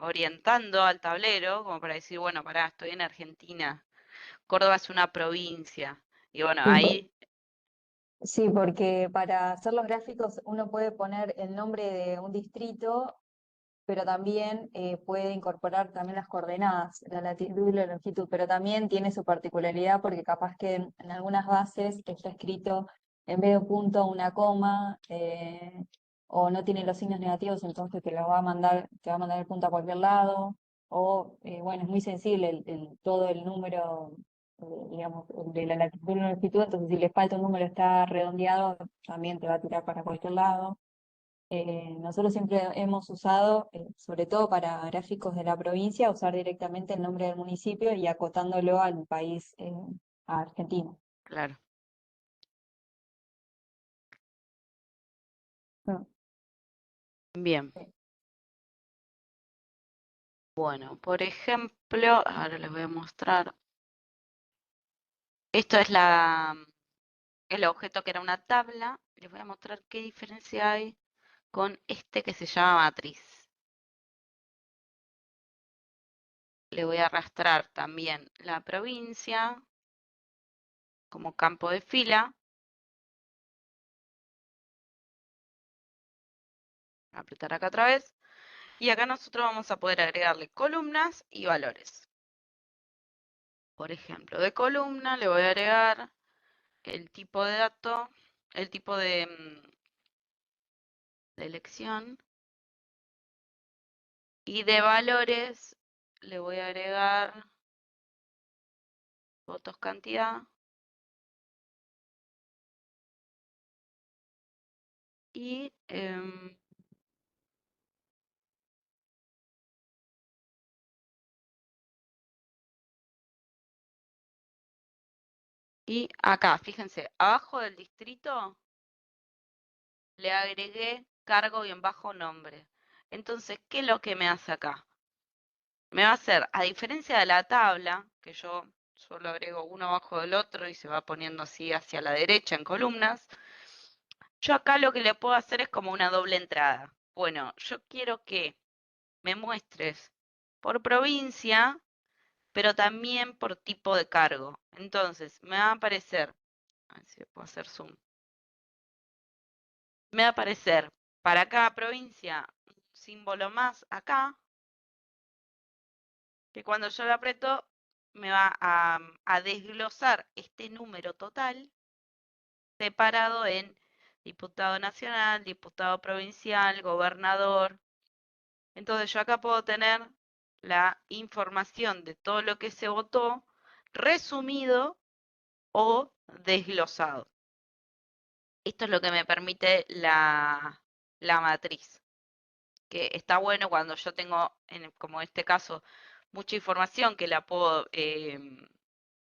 orientando al tablero, como para decir, bueno, pará, estoy en Argentina, Córdoba es una provincia. Y bueno, Sí, ahí. sí, porque para hacer los gráficos uno puede poner el nombre de un distrito, pero también puede incorporar también las coordenadas, la latitud y la longitud, pero también tiene su particularidad porque capaz que en algunas bases está escrito en vez de un punto una coma, o no tiene los signos negativos, entonces te va a mandar el punto a cualquier lado, o bueno, es muy sensible todo el número, digamos, de la latitud y longitud, entonces si le falta un número está redondeado, también te va a tirar para cualquier lado. Nosotros siempre hemos usado, sobre todo para gráficos de la provincia, usar directamente el nombre del municipio y acotándolo al país, a Argentina. Claro. Mm. Bien. Sí. Bueno, por ejemplo, ahora les voy a mostrar. Esto es el objeto que era una tabla. Les voy a mostrar qué diferencia hay con este que se llama matriz. Le voy a arrastrar también la provincia como campo de fila. Apretar acá otra vez. Y acá nosotros vamos a poder agregarle columnas y valores. Por ejemplo, de columna le voy a agregar el tipo de dato, el tipo de elección. Y de valores le voy a agregar votos cantidad. Y acá, fíjense, abajo del distrito le agregué cargo y en bajo nombre. Entonces, ¿qué es lo que me hace acá? Me va a hacer, a diferencia de la tabla, que yo solo agrego uno abajo del otro y se va poniendo así hacia la derecha en columnas, yo acá lo que le puedo hacer es como una doble entrada. Bueno, yo quiero que me muestres por provincia, pero también por tipo de cargo. Entonces, me va a aparecer, a ver si puedo hacer zoom, me va a aparecer para cada provincia un símbolo más acá, que cuando yo lo aprieto me va a desglosar este número total separado en diputado nacional, diputado provincial, gobernador. Entonces yo acá puedo tener la información de todo lo que se votó resumido o desglosado. Esto es lo que me permite la matriz, que está bueno cuando yo tengo, como en este caso, mucha información que la puedo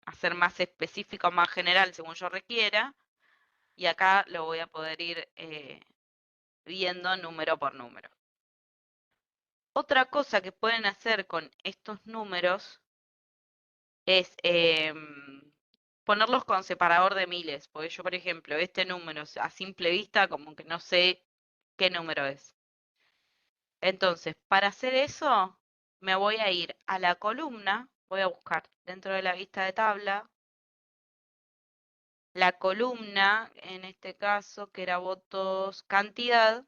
hacer más específica o más general según yo requiera, y acá lo voy a poder ir viendo número por número. Otra cosa que pueden hacer con estos números es ponerlos con separador de miles, porque yo, por ejemplo, este número a simple vista como que no sé qué número es. Entonces, para hacer eso, me voy a ir a la columna, voy a buscar dentro de la vista de tabla, la columna, en este caso, que era votos cantidad.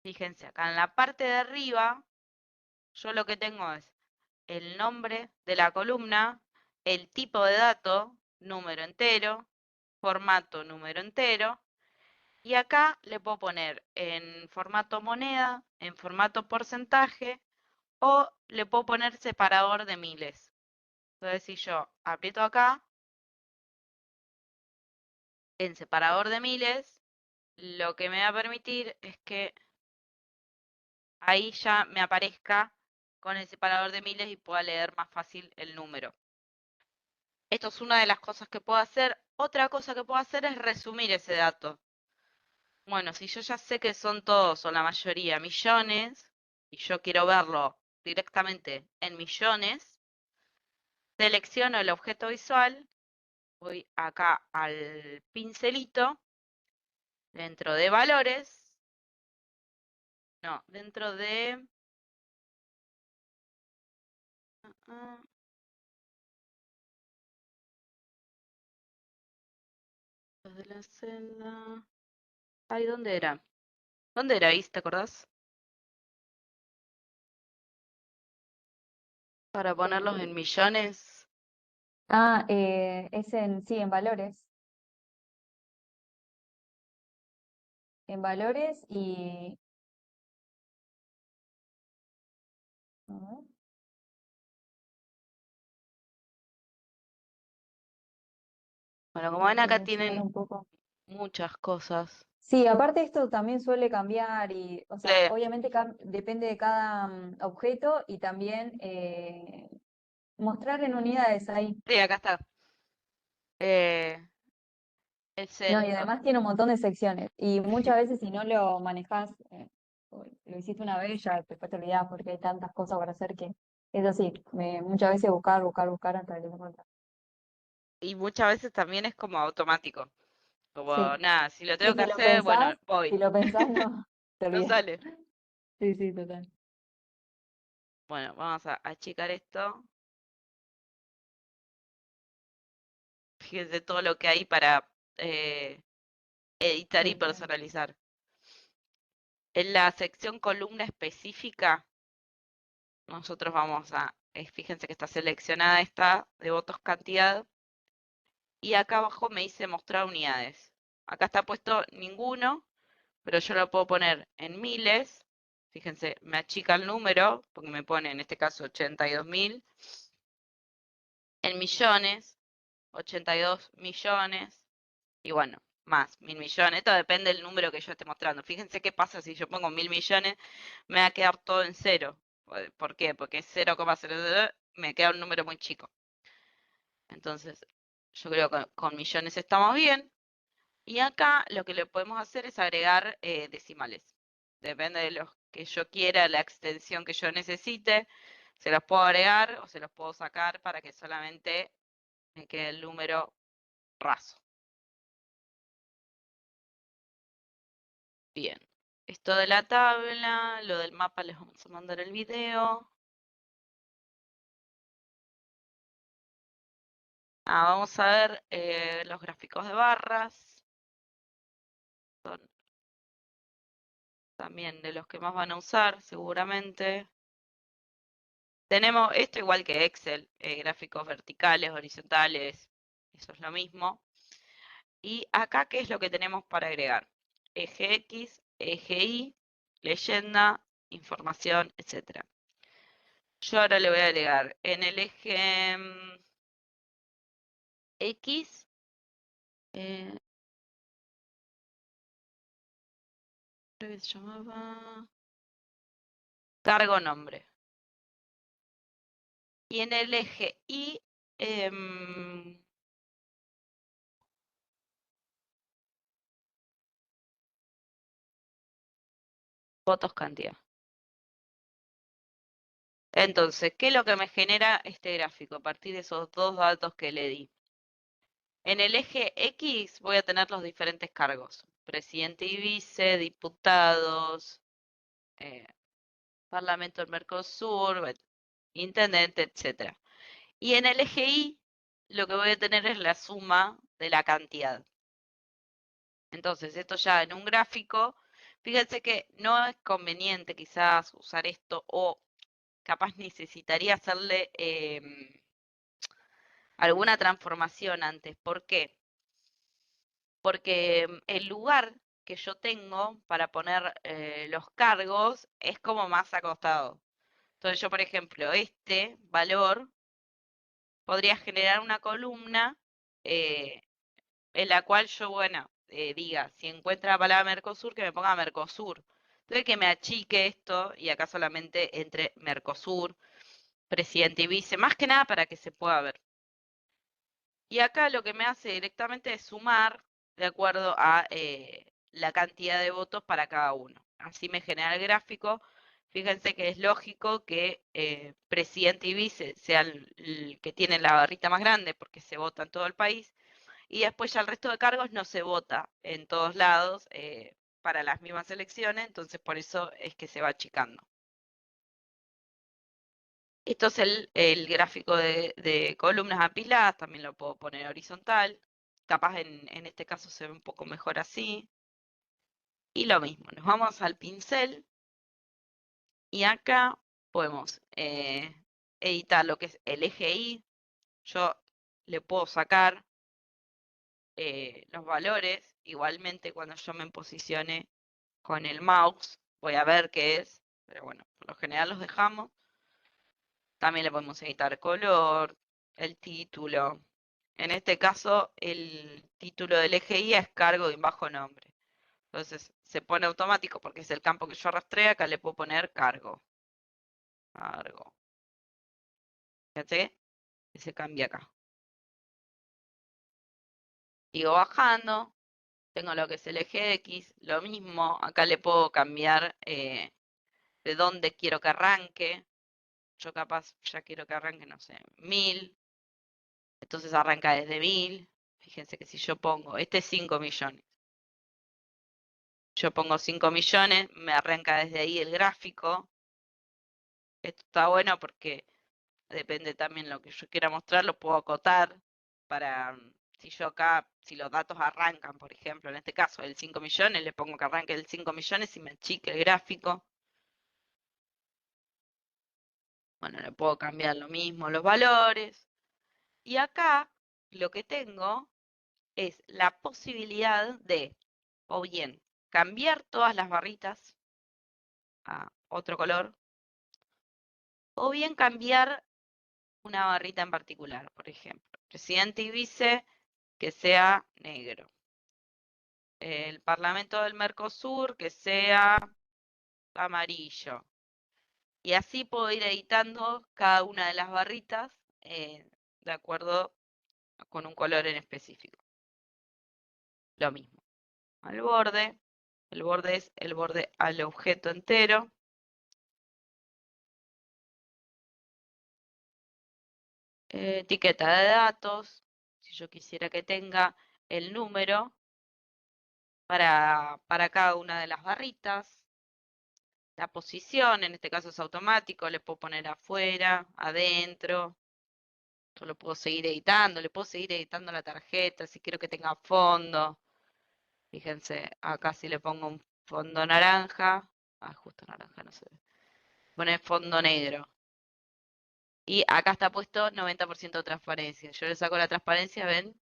Fíjense, acá en la parte de arriba, yo lo que tengo es el nombre de la columna, el tipo de dato, número entero, formato número entero, y acá le puedo poner en formato moneda, en formato porcentaje, o le puedo poner separador de miles. Entonces, si yo aprieto acá, en separador de miles, lo que me va a permitir es que ahí ya me aparezca con el separador de miles y pueda leer más fácil el número. Esto es una de las cosas que puedo hacer. Otra cosa que puedo hacer es resumir ese dato. Bueno, si yo ya sé que son todos o la mayoría millones y yo quiero verlo directamente en millones, selecciono el objeto visual, voy acá al pincelito, dentro de valores, no, dentro de... ah, los de la celda... Ay, ¿dónde era? ¿Dónde era ahí? ¿Te acordás? Para ponerlos en millones. Es en, sí, en valores. en valores y... a ver, Bueno, como ven tengo que acá buscar tienen un poco. muchas cosas. Sí, aparte esto también suele cambiar y, o sea, Sí, obviamente depende de cada objeto y también mostrar en unidades ahí. sí, acá está. Eh, es No, y el, además tiene un montón de secciones y muchas veces si no lo manejas, o lo hiciste una vez ya después te olvidás porque hay tantas cosas para hacer que es así, muchas veces buscar hasta que lo encuentras. y muchas veces también es como automático. Como, Sí, nada, si lo sí, tengo que hacer, bueno, si voy. lo pensás no, te No olvidas. sale. Sí, sí, total. Bueno, vamos a achicar esto. Fíjense todo lo que hay para editar y Sí, claro. personalizar. En la sección columna específica, nosotros vamos a, fíjense que está seleccionada esta de votos cantidad. Y acá abajo me dice mostrar unidades. Acá está puesto ninguno, pero yo lo puedo poner en miles. Fíjense, me achica el número, porque me pone en este caso 82.000. En millones, 82 millones. Y bueno, más, 1.000 millones. Esto depende del número que yo esté mostrando. Fíjense qué pasa si yo pongo 1.000 millones, me va a quedar todo en cero. ¿Por qué? Porque 0,0 me queda un número muy chico. Entonces, yo creo que con millones estamos bien. Y acá lo que le podemos hacer es agregar decimales. Depende de los que yo quiera, la extensión que yo necesite, se los puedo agregar o se los puedo sacar para que solamente me quede el número raso. Bien. Esto de la tabla, lo del mapa les vamos a mandar el video. Vamos a ver los gráficos de barras. Son también de los que más van a usar seguramente. Tenemos esto igual que Excel, gráficos verticales, horizontales, eso es lo mismo. Y acá, ¿qué es lo que tenemos para agregar? Eje X, eje Y, leyenda, información, etc. Yo ahora le voy a agregar en el eje X, creo que se llamaba cargo nombre. Y en el eje Y, votos cantidad. Entonces, ¿qué es lo que me genera este gráfico a partir de esos dos datos que le di? En el eje X voy a tener los diferentes cargos, presidente y vice, diputados, eh, Parlamento del Mercosur, intendente, etc. Y en el eje Y lo que voy a tener es la suma de la cantidad. Entonces, esto ya en un gráfico, fíjense que no es conveniente quizás usar esto o capaz necesitaría hacerle alguna transformación antes. ¿Por qué? Porque el lugar que yo tengo para poner los cargos es como más acostado. Entonces yo, por ejemplo, este valor podría generar una columna eh, en la cual yo, bueno, diga, si encuentra la palabra Mercosur, que me ponga Mercosur. Entonces que me achique esto y acá solamente entre Mercosur, presidente y vice, más que nada para que se pueda ver. Y acá lo que me hace directamente es sumar de acuerdo a la cantidad de votos para cada uno. Así me genera el gráfico. Fíjense que es lógico que presidente y vice sean el que tienen la barrita más grande porque se vota en todo el país. Y después ya el resto de cargos no se vota en todos lados para las mismas elecciones. Entonces por eso es que se va achicando. Esto es el gráfico de columnas apiladas, también lo puedo poner horizontal. Capaz en este caso se ve un poco mejor así. Y lo mismo, nos vamos al pincel y acá podemos editar lo que es el eje Y. Yo le puedo sacar los valores, igualmente cuando yo me posicione con el mouse. Voy a ver qué es, pero bueno, por lo general los dejamos. También le podemos editar color, el título. En este caso, el título del eje Y es cargo y bajo nombre. Entonces, se pone automático porque es el campo que yo arrastré. Acá le puedo poner cargo. Cargo. Fíjate, y se cambia acá. Sigo bajando. Tengo lo que es el eje X. Lo mismo, acá le puedo cambiar de dónde quiero que arranque. Yo capaz ya quiero que arranque, no sé, 1000. Entonces arranca desde 1000. Fíjense que si yo pongo, este es 5 millones. Yo pongo 5 millones, me arranca desde ahí el gráfico. Esto está bueno porque depende también de lo que yo quiera mostrar, lo puedo acotar para, si yo acá, si los datos arrancan, por ejemplo, en este caso el 5 millones, le pongo que arranque el 5 millones y me achique el gráfico. Bueno, le puedo cambiar lo mismo los valores. Y acá lo que tengo es la posibilidad de, o bien, cambiar todas las barritas a otro color, o bien cambiar una barrita en particular, por ejemplo, presidente y vice que sea negro, el Parlamento del Mercosur que sea amarillo, y así puedo ir editando cada una de las barritas de acuerdo con un color en específico. Lo mismo, al borde, el borde es el borde al objeto entero. Etiqueta de datos, si yo quisiera que tenga el número para cada una de las barritas. La posición, en este caso es automático, le puedo poner afuera, adentro. Yo lo puedo seguir editando, le puedo seguir editando la tarjeta si quiero que tenga fondo. Fíjense, acá si le pongo un fondo naranja, justo naranja, no sé. Pone fondo negro. Y acá está puesto 90% de transparencia. Yo le saco la transparencia, ven,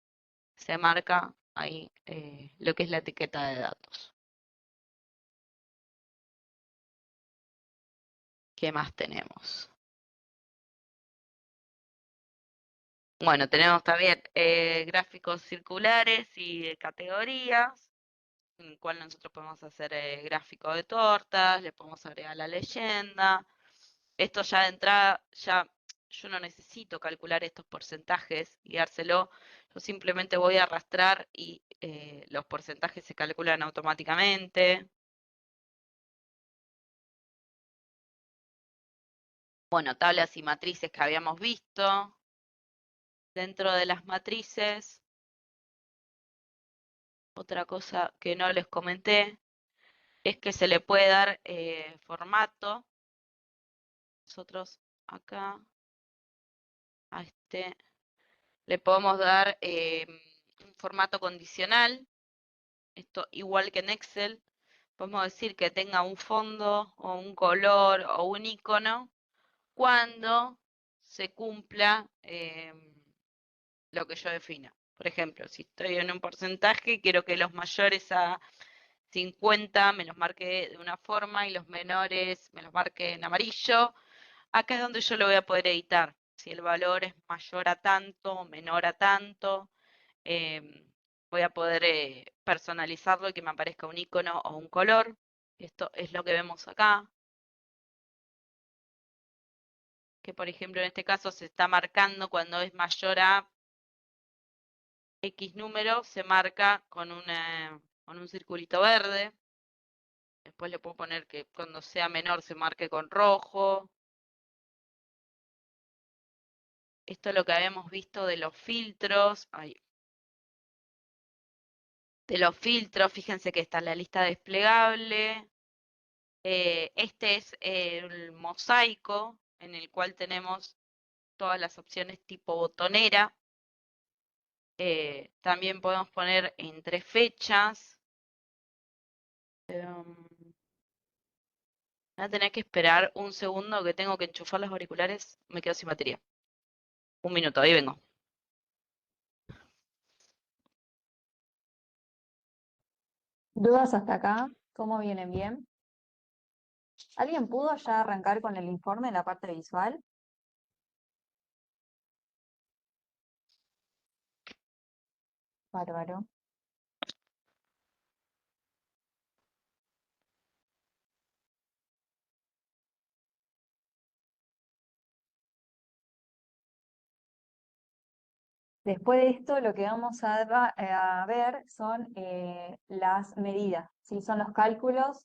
se marca ahí lo que es la etiqueta de datos. ¿Qué más tenemos? Bueno, tenemos también gráficos circulares y de categorías, en el cual nosotros podemos hacer gráfico de tortas, le podemos agregar la leyenda. Esto ya de entrada, ya yo no necesito calcular estos porcentajes y dárselo, yo simplemente voy a arrastrar y los porcentajes se calculan automáticamente. Bueno, tablas y matrices que habíamos visto. Dentro de las matrices, otra cosa que no les comenté es que se le puede dar formato. Nosotros acá a este le podemos dar un formato condicional. Esto igual que en Excel. Podemos decir que tenga un fondo o un color o un icono cuando se cumpla lo que yo defina. Por ejemplo, si estoy en un porcentaje, quiero que los mayores a 50 me los marque de una forma y los menores me los marque en amarillo. Acá es donde yo lo voy a poder editar. Si el valor es mayor a tanto o menor a tanto, voy a poder personalizarlo y que me aparezca un icono o un color. Esto es lo que vemos acá. Que por ejemplo en este caso se está marcando cuando es mayor a X número, se marca con un circulito verde. Después le puedo poner que cuando sea menor se marque con rojo. Esto es lo que habíamos visto de los filtros. De los filtros, fíjense que está en la lista desplegable. Este es el mosaico en el cual tenemos todas las opciones tipo botonera. También podemos poner entre fechas. Voy a tener que esperar un segundo que tengo que enchufar los auriculares. Me quedo sin batería. Un minuto, ahí vengo. ¿Dudas hasta acá? ¿Cómo vienen? ¿Bien? ¿Alguien pudo ya arrancar con el informe en la parte visual? Bárbaro. Después de esto, lo que vamos a ver son las medidas, ¿sí? Son los cálculos,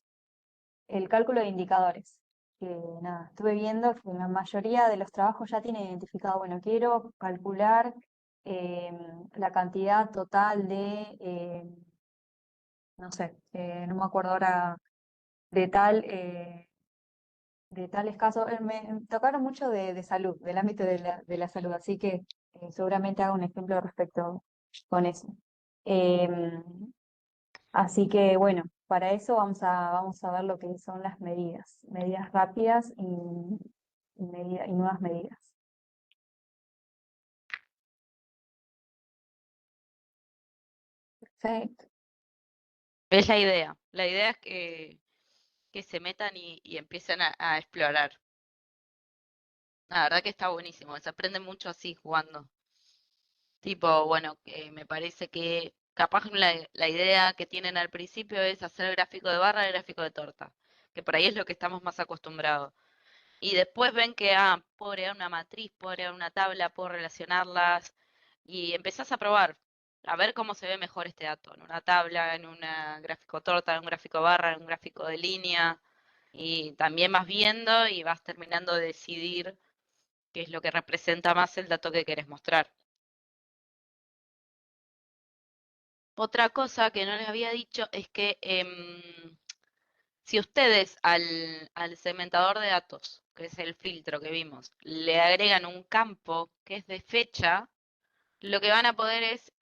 el cálculo de indicadores. Que nada, estuve viendo que la mayoría de los trabajos ya tienen identificado, bueno, quiero calcular eh, la cantidad total no sé, no me acuerdo ahora de de tales casos. Me tocaron mucho de salud, del ámbito de la salud, así que seguramente hago un ejemplo respecto con eso. Em, Así que bueno, para eso vamos a ver lo que son las medidas, medidas rápidas y nuevas medidas. Perfecto. Es la idea. La idea es que se metan y empiecen a explorar. La verdad que está buenísimo. Se aprende mucho así jugando. Tipo, bueno, me parece que capaz la idea que tienen al principio es hacer gráfico de barra y gráfico de torta, que por ahí es lo que estamos más acostumbrados. Y después ven que, puedo agregar una matriz, puedo agregar una tabla, puedo relacionarlas, y empezás a probar, a ver cómo se ve mejor este dato, en una tabla, en un gráfico torta, en un gráfico barra, en un gráfico de línea, y también vas viendo y vas terminando de decidir qué es lo que representa más el dato que querés mostrar. Otra cosa que no les había dicho es que si ustedes al segmentador de datos, que es el filtro que vimos, le agregan un campo que es de fecha, lo que van a poder es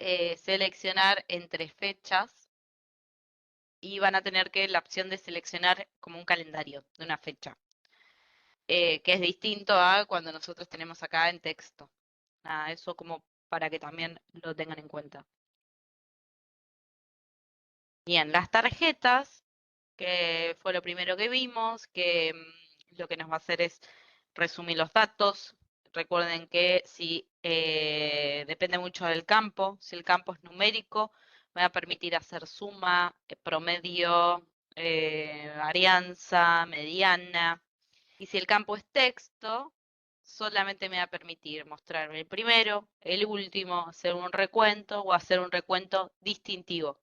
seleccionar entre fechas y van a tener que la opción de seleccionar como un calendario de una fecha, que es distinto a cuando nosotros tenemos acá en texto. Nada, eso como para que también lo tengan en cuenta. Bien, las tarjetas, que fue lo primero que vimos, que lo que nos va a hacer es resumir los datos. Recuerden que si depende mucho del campo, si el campo es numérico, me va a permitir hacer suma, promedio, varianza, mediana. Y si el campo es texto, solamente me va a permitir mostrarme el primero, el último, hacer un recuento o hacer un recuento distintivo.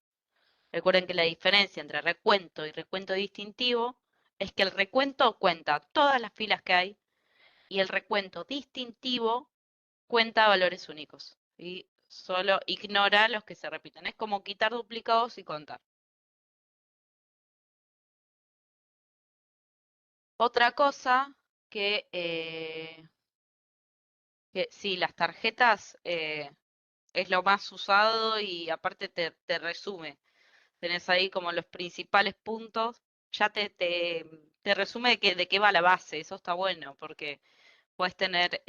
Recuerden que la diferencia entre recuento y recuento distintivo es que el recuento cuenta todas las filas que hay y el recuento distintivo cuenta valores únicos y solo ignora los que se repiten. Es como quitar duplicados y contar. Otra cosa que sí, las tarjetas es lo más usado y aparte te resume. Tenés ahí como los principales puntos, ya te resume de qué va la base, eso está bueno, porque puedes tener,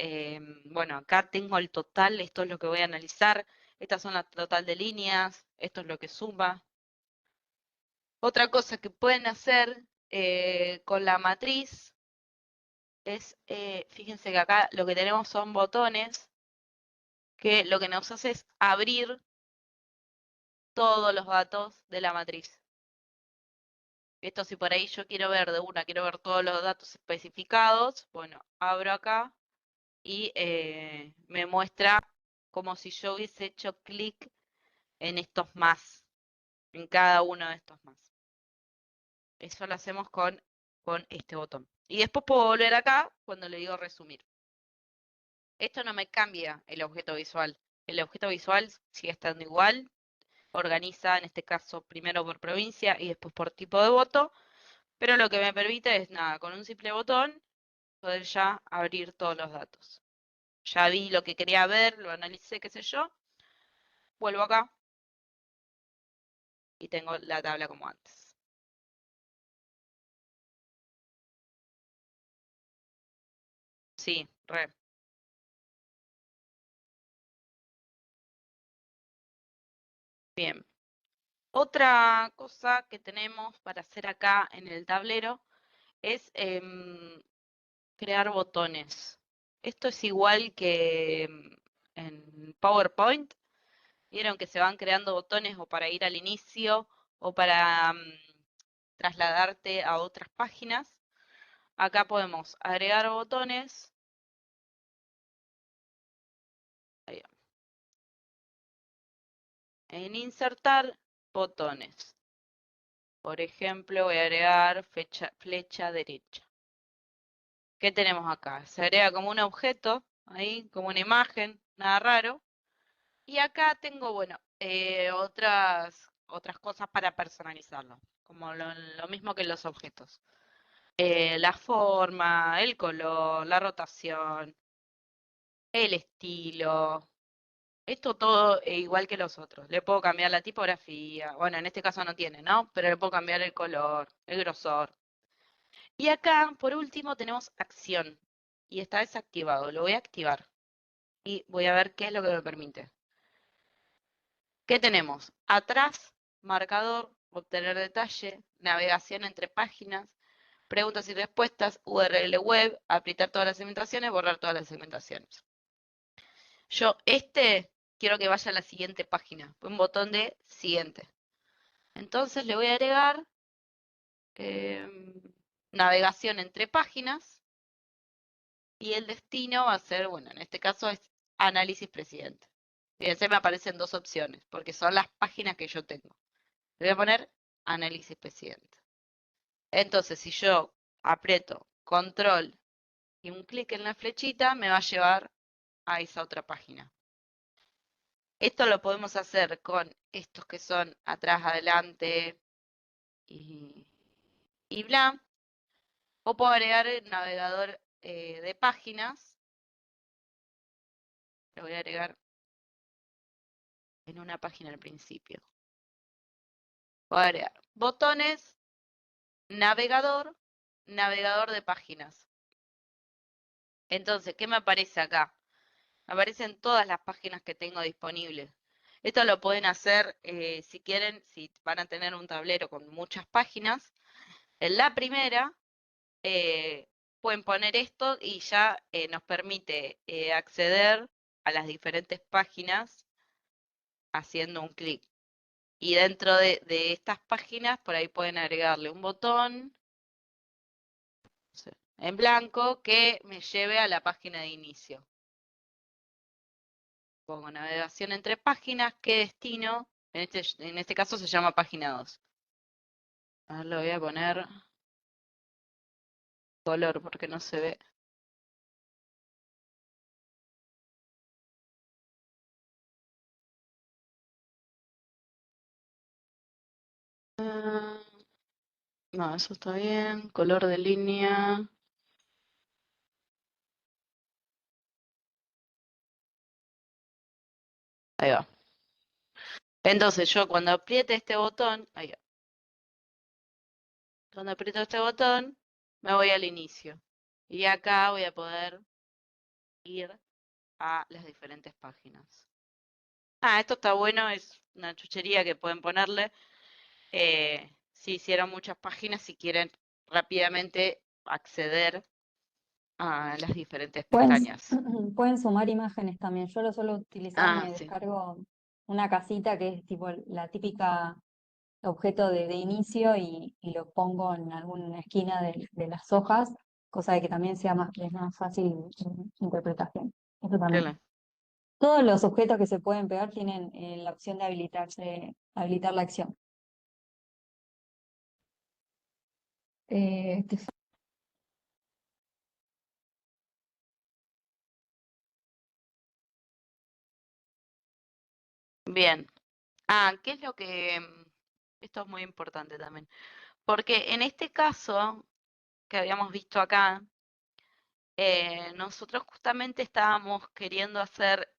bueno, acá tengo el total, esto es lo que voy a analizar, estas son la total de líneas, esto es lo que suma. Otra cosa que pueden hacer con la matriz es, fíjense que acá lo que tenemos son botones, que lo que nos hace es abrir todos los datos de la matriz. Esto si por ahí yo quiero ver de una, quiero ver todos los datos especificados, bueno, abro acá y me muestra como si yo hubiese hecho clic en estos más, en cada uno de estos más. Eso lo hacemos con este botón. Y después puedo volver acá cuando le digo resumir. Esto no me cambia el objeto visual. El objeto visual sigue estando igual. Organiza, en este caso, primero por provincia y después por tipo de voto. Pero lo que me permite es, nada, con un simple botón, poder ya abrir todos los datos. Ya vi lo que quería ver, lo analicé, qué sé yo. Vuelvo acá y tengo la tabla como antes. Sí, re. Bien. Otra cosa que tenemos para hacer acá en el tablero es crear botones. Esto es igual que en PowerPoint. Vieron que se van creando botones o para ir al inicio o para trasladarte a otras páginas. Acá podemos agregar botones. Ahí va. En insertar botones. Por ejemplo, voy a agregar flecha derecha. ¿Qué tenemos acá? Se agrega como un objeto, ahí, como una imagen, nada raro. Y acá tengo, bueno, otras cosas para personalizarlo, como lo mismo que los objetos. La forma, el color, la rotación, el estilo. Esto todo igual que los otros. Le puedo cambiar la tipografía. Bueno, en este caso no tiene, ¿no? Pero le puedo cambiar el color, el grosor. Y acá, por último, tenemos acción. Y está desactivado. Lo voy a activar. Y voy a ver qué es lo que me permite. ¿Qué tenemos? Atrás, marcador, obtener detalle, navegación entre páginas, preguntas y respuestas, URL web, aplicar todas las segmentaciones, borrar todas las segmentaciones. Yo quiero que vaya a la siguiente página, un botón de siguiente. Entonces le voy a agregar navegación entre páginas y el destino va a ser, bueno, en este caso es análisis presidente. Fíjense, me aparecen dos opciones, porque son las páginas que yo tengo. Le voy a poner análisis presidente. Entonces, si yo aprieto control y un clic en la flechita, me va a llevar a esa otra página. Esto lo podemos hacer con estos que son atrás, adelante y bla. O puedo agregar el navegador de páginas. Lo voy a agregar en una página al principio. Voy a agregar botones, navegador, navegador de páginas. Entonces, ¿qué me aparece acá? Me aparecen todas las páginas que tengo disponibles. Esto lo pueden hacer si quieren, si van a tener un tablero con muchas páginas. En la primera pueden poner esto y ya nos permite acceder a las diferentes páginas haciendo un clic. Y dentro de estas páginas, por ahí pueden agregarle un botón en blanco que me lleve a la página de inicio. Pongo navegación entre páginas, qué destino, en este caso se llama página 2. A ver, lo voy a poner color porque no se ve. Ah, no, eso está bien. Color de línea. Ahí va. Entonces yo cuando apriete este botón, ahí va. Cuando aprieto este botón, me voy al inicio. Y acá voy a poder ir a las diferentes páginas. Ah, esto está bueno, es una chuchería que pueden ponerle. Si hicieron muchas páginas, si quieren rápidamente acceder a las diferentes Pueden, pestañas. pueden sumar imágenes también. Yo lo suelo utilizar, Ah, me sí, descargo una casita que es tipo la típica objeto de inicio y lo pongo en alguna esquina de las hojas, cosa de que también sea es más fácil interpretación. Eso también. claro. Todos los objetos que se pueden pegar tienen la opción de habilitar la acción. Eh, Bien. Ah, ¿qué es lo que... Esto es muy importante también. Porque en este caso que habíamos visto acá, nosotros justamente estábamos queriendo hacer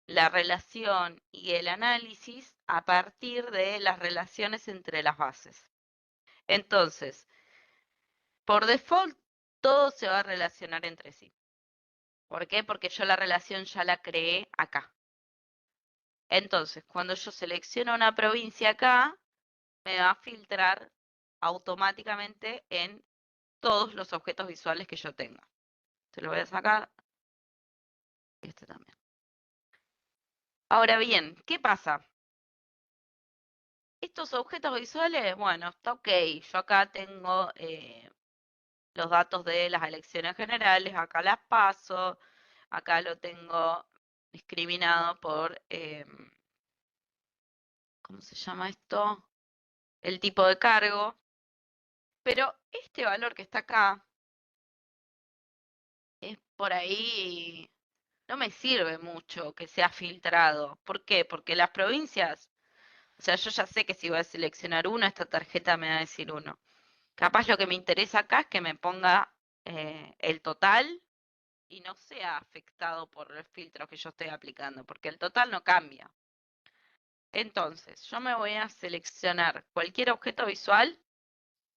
la relación y el análisis a partir de las relaciones entre las bases. Entonces, por default, todo se va a relacionar entre sí. ¿Por qué? Porque yo la relación ya la creé acá. Entonces, cuando yo selecciono una provincia acá, me va a filtrar automáticamente en todos los objetos visuales que yo tenga. Se lo voy a sacar. Y este también. Ahora bien, ¿qué pasa? Estos objetos visuales, bueno, está ok. Yo acá tengo los datos de las elecciones generales, acá las paso, acá lo tengo discriminado por, ¿cómo se llama esto? El tipo de cargo. Pero este valor que está acá es por ahí, no me sirve mucho que sea filtrado. ¿Por qué? Porque las provincias, o sea, yo ya sé que si voy a seleccionar uno, esta tarjeta me va a decir uno. Capaz lo que me interesa acá es que me ponga el total y no sea afectado por el filtro que yo estoy aplicando, porque el total no cambia. Entonces, yo me voy a seleccionar cualquier objeto visual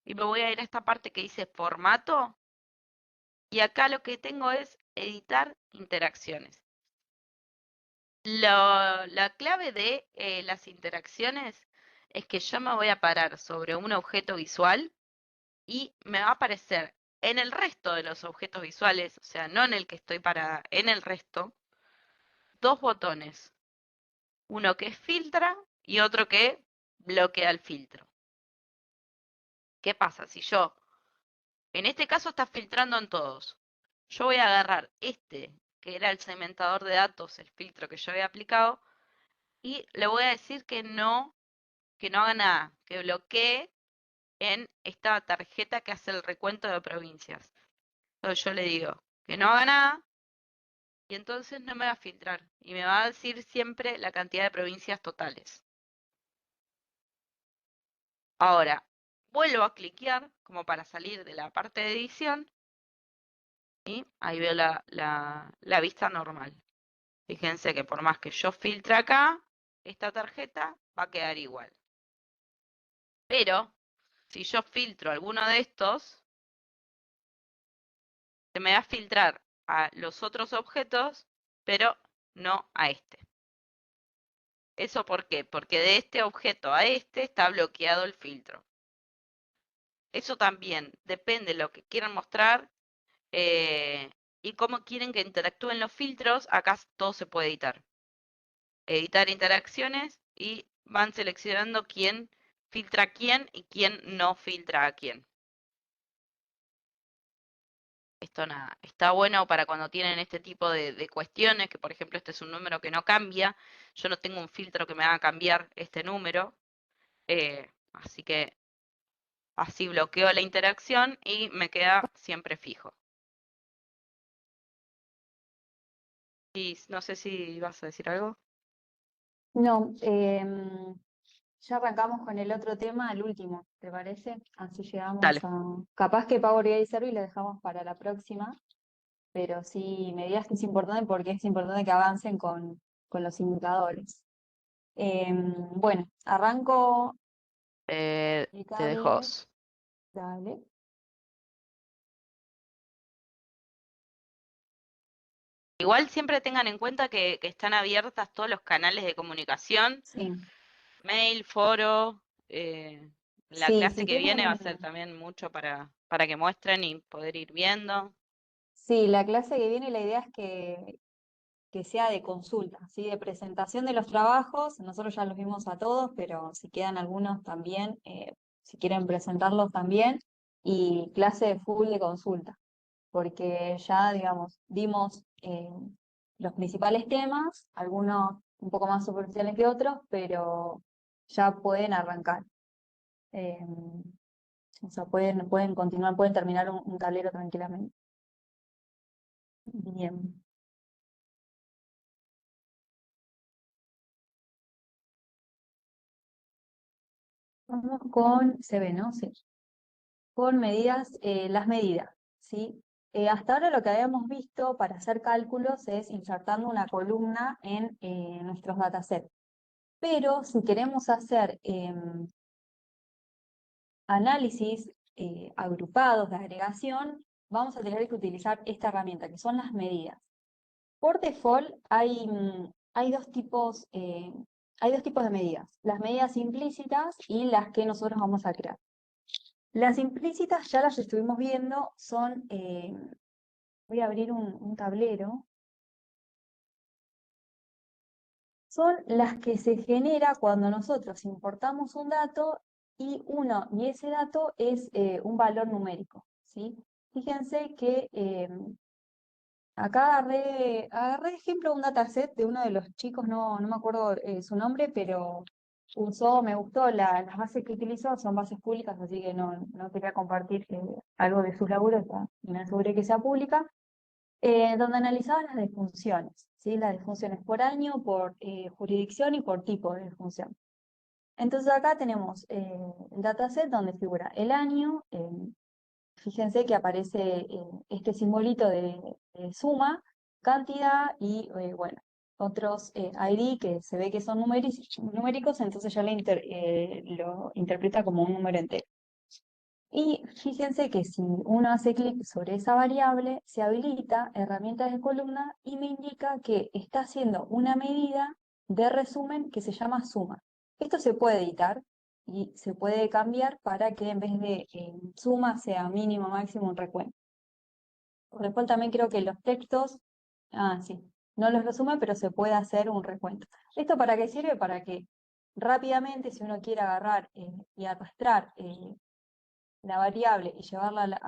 y me voy a ir a esta parte que dice formato y acá lo que tengo es editar interacciones. La clave de las interacciones es que yo me voy a parar sobre un objeto visual y me va a aparecer en el resto de los objetos visuales, o sea, no en el que estoy parada, en el resto, dos botones. Uno que filtra y otro que bloquea el filtro. ¿Qué pasa? Si yo, en este caso está filtrando en todos, yo voy a agarrar este, que era el segmentador de datos, el filtro que yo había aplicado, y le voy a decir que no haga nada, que bloquee en esta tarjeta que hace el recuento de provincias. Entonces yo le digo que no haga nada y entonces no me va a filtrar y me va a decir siempre la cantidad de provincias totales. Ahora, vuelvo a cliquear como para salir de la parte de edición y ahí veo la vista normal. Fíjense que por más que yo filtre acá, esta tarjeta va a quedar igual. Pero si yo filtro alguno de estos, se me va a filtrar a los otros objetos, pero no a este. ¿Eso por qué? Porque de este objeto a este está bloqueado el filtro. Eso también depende de lo que quieran mostrar y cómo quieren que interactúen los filtros. Acá todo se puede editar. Editar interacciones y van seleccionando quién filtra a quién y quién no filtra a quién. Esto nada, está bueno para cuando tienen este tipo de cuestiones, que por ejemplo este es un número que no cambia, yo no tengo un filtro que me haga cambiar este número, así que así bloqueo la interacción y me queda siempre fijo. Y no sé si vas a decir algo. No, ya arrancamos con el otro tema, el último, ¿te parece? Así llegamos Dale. a... Capaz que Power BI Service lo dejamos para la próxima, pero sí, medidas que es importante porque es importante que avancen con los indicadores. Bueno, arranco a Te dejo. explicarles, dale, Igual siempre tengan en cuenta que están abiertas todos los canales de comunicación, sí, mail, foro. La sí, clase si que viene va a tienen, ser también mucho para que muestren y poder ir viendo. sí, la clase que viene la idea es que sea de consulta, ¿sí? De presentación de los trabajos, nosotros ya los vimos a todos, pero si quedan algunos también, si quieren presentarlos también, y clase de full de consulta, porque ya, digamos, dimos los principales temas, algunos un poco más superficiales que otros, pero ya pueden arrancar. Eh, o sea, pueden continuar, pueden terminar un tablero tranquilamente. Bien. Vamos con, se ve, ¿no? Sí. Con medidas, las medidas, ¿sí? Hasta ahora lo que habíamos visto para hacer cálculos es insertando una columna en nuestros datasets. Pero si queremos hacer análisis agrupados de agregación, vamos a tener que utilizar esta herramienta, que son las medidas. Por default hay hay dos tipos de medidas, las medidas implícitas y las que nosotros vamos a crear. Las implícitas ya las estuvimos viendo, voy a abrir un tablero, son las que se genera cuando nosotros importamos un dato y ese dato es un valor numérico, ¿sí? Fíjense que acá agarré de ejemplo un dataset de uno de los chicos, no me acuerdo su nombre, pero me gustó, las bases que utilizó son bases públicas, así que no quería compartir algo de sus laburos, me aseguré que sea pública, donde analizaba las defunciones, ¿sí? Las defunciones por año, por jurisdicción y por tipo de defunción. Entonces acá tenemos el dataset donde figura el año, fíjense que aparece este simbolito de suma, cantidad y, bueno, otros ID que se ve que son numéricos, entonces ya lo interpreta como un número entero. Y fíjense que si uno hace clic sobre esa variable, se habilita herramientas de columna y me indica que está haciendo una medida de resumen que se llama suma. Esto se puede editar y se puede cambiar para que en vez de suma sea mínimo, máximo, un recuento. Por default también creo que los textos, sí, no los resume, pero se puede hacer un recuento. ¿Esto para qué sirve? Para que rápidamente, si uno quiere agarrar y arrastrar la variable y llevarla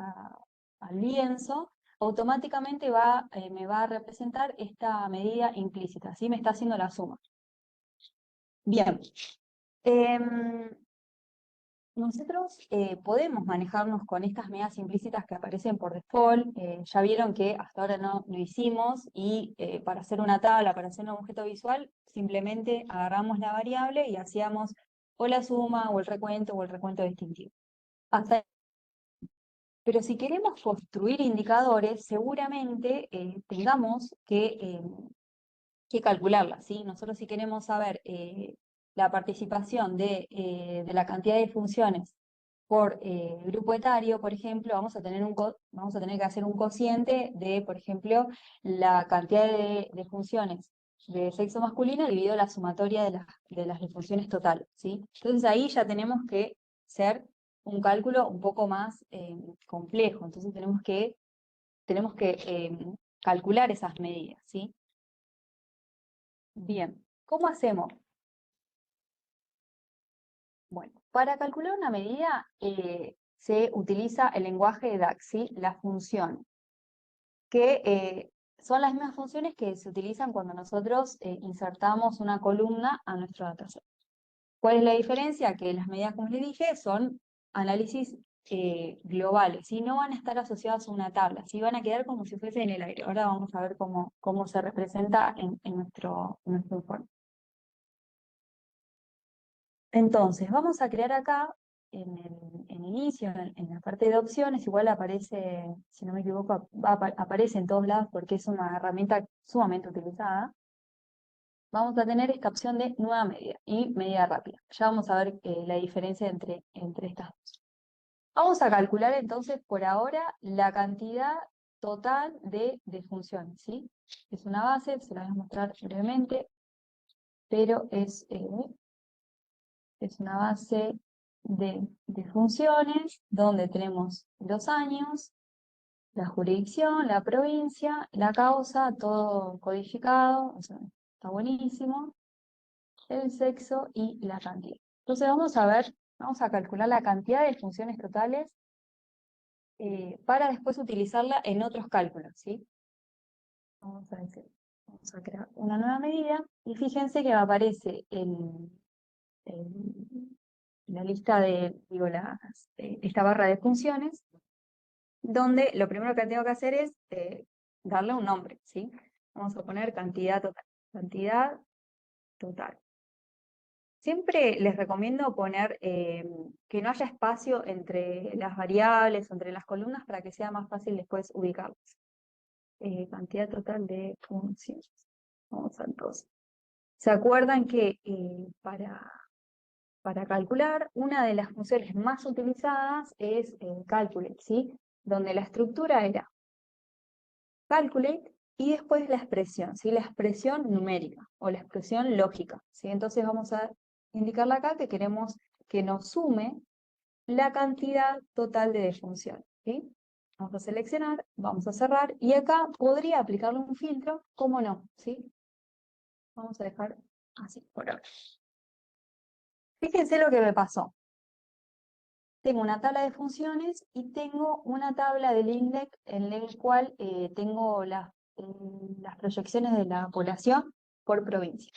al lienzo, automáticamente me va a representar esta medida implícita, ¿sí? Me está haciendo la suma. Bien. Nosotros podemos manejarnos con estas medidas implícitas que aparecen por default. Ya vieron que hasta ahora no lo hicimos y para hacer una tabla, para hacer un objeto visual, simplemente agarramos la variable y hacíamos o la suma o el recuento distintivo. Hasta Pero si queremos construir indicadores, seguramente tengamos que calcularlas, ¿sí? Nosotros si queremos saber la participación de la cantidad de funciones por grupo etario, por ejemplo, vamos a tener que hacer un cociente de, por ejemplo, la cantidad de funciones de sexo masculino dividido la sumatoria de las funciones totales, ¿sí? Entonces ahí ya tenemos que ser un cálculo un poco más complejo, entonces tenemos que calcular esas medidas, ¿sí? Bien, ¿cómo hacemos? Bueno, para calcular una medida se utiliza el lenguaje de DAX, ¿sí? La función, que son las mismas funciones que se utilizan cuando nosotros insertamos una columna a nuestro dataset. ¿Cuál es la diferencia? Que las medidas, como les dije, son análisis globales, ¿sí? No van a estar asociadas a una tabla, ¿sí? Van a quedar como si fuese en el aire. Ahora vamos a ver cómo se representa en nuestro informe. Entonces, vamos a crear acá, en inicio, en la parte de opciones, igual aparece, si no me equivoco, aparece en todos lados porque es una herramienta sumamente utilizada. Vamos a tener esta opción de nueva medida y medida rápida. Ya vamos a ver la diferencia entre estas dos. Vamos a calcular entonces por ahora la cantidad total de funciones, ¿sí? Es una base, se la voy a mostrar brevemente, pero es una base de funciones donde tenemos los años, la jurisdicción, la provincia, la causa, todo codificado, o sea, está buenísimo, el sexo y la cantidad. Entonces vamos a calcular la cantidad de funciones totales para después utilizarla en otros cálculos, ¿sí? Vamos a crear una nueva medida y fíjense que me aparece la lista esta barra de funciones, donde lo primero que tengo que hacer es darle un nombre, ¿sí? Vamos a poner cantidad total. Cantidad total. Siempre les recomiendo poner que no haya espacio entre las variables o entre las columnas para que sea más fácil después ubicarlas. Cantidad total de funciones. Vamos a entonces. ¿Se acuerdan que para calcular, una de las funciones más utilizadas es calculate, ¿sí? Donde la estructura era calculate y después la expresión, ¿sí? La expresión numérica o la expresión lógica, ¿sí? Entonces vamos a indicarle acá que queremos que nos sume la cantidad total de defunciones, ¿sí? Vamos a seleccionar, vamos a cerrar, y acá podría aplicarle un filtro, ¿cómo no? ¿Sí? Vamos a dejar así por ahora. Fíjense lo que me pasó. Tengo una tabla de funciones y tengo una tabla del INDEC en el cual tengo las proyecciones de la población por provincia.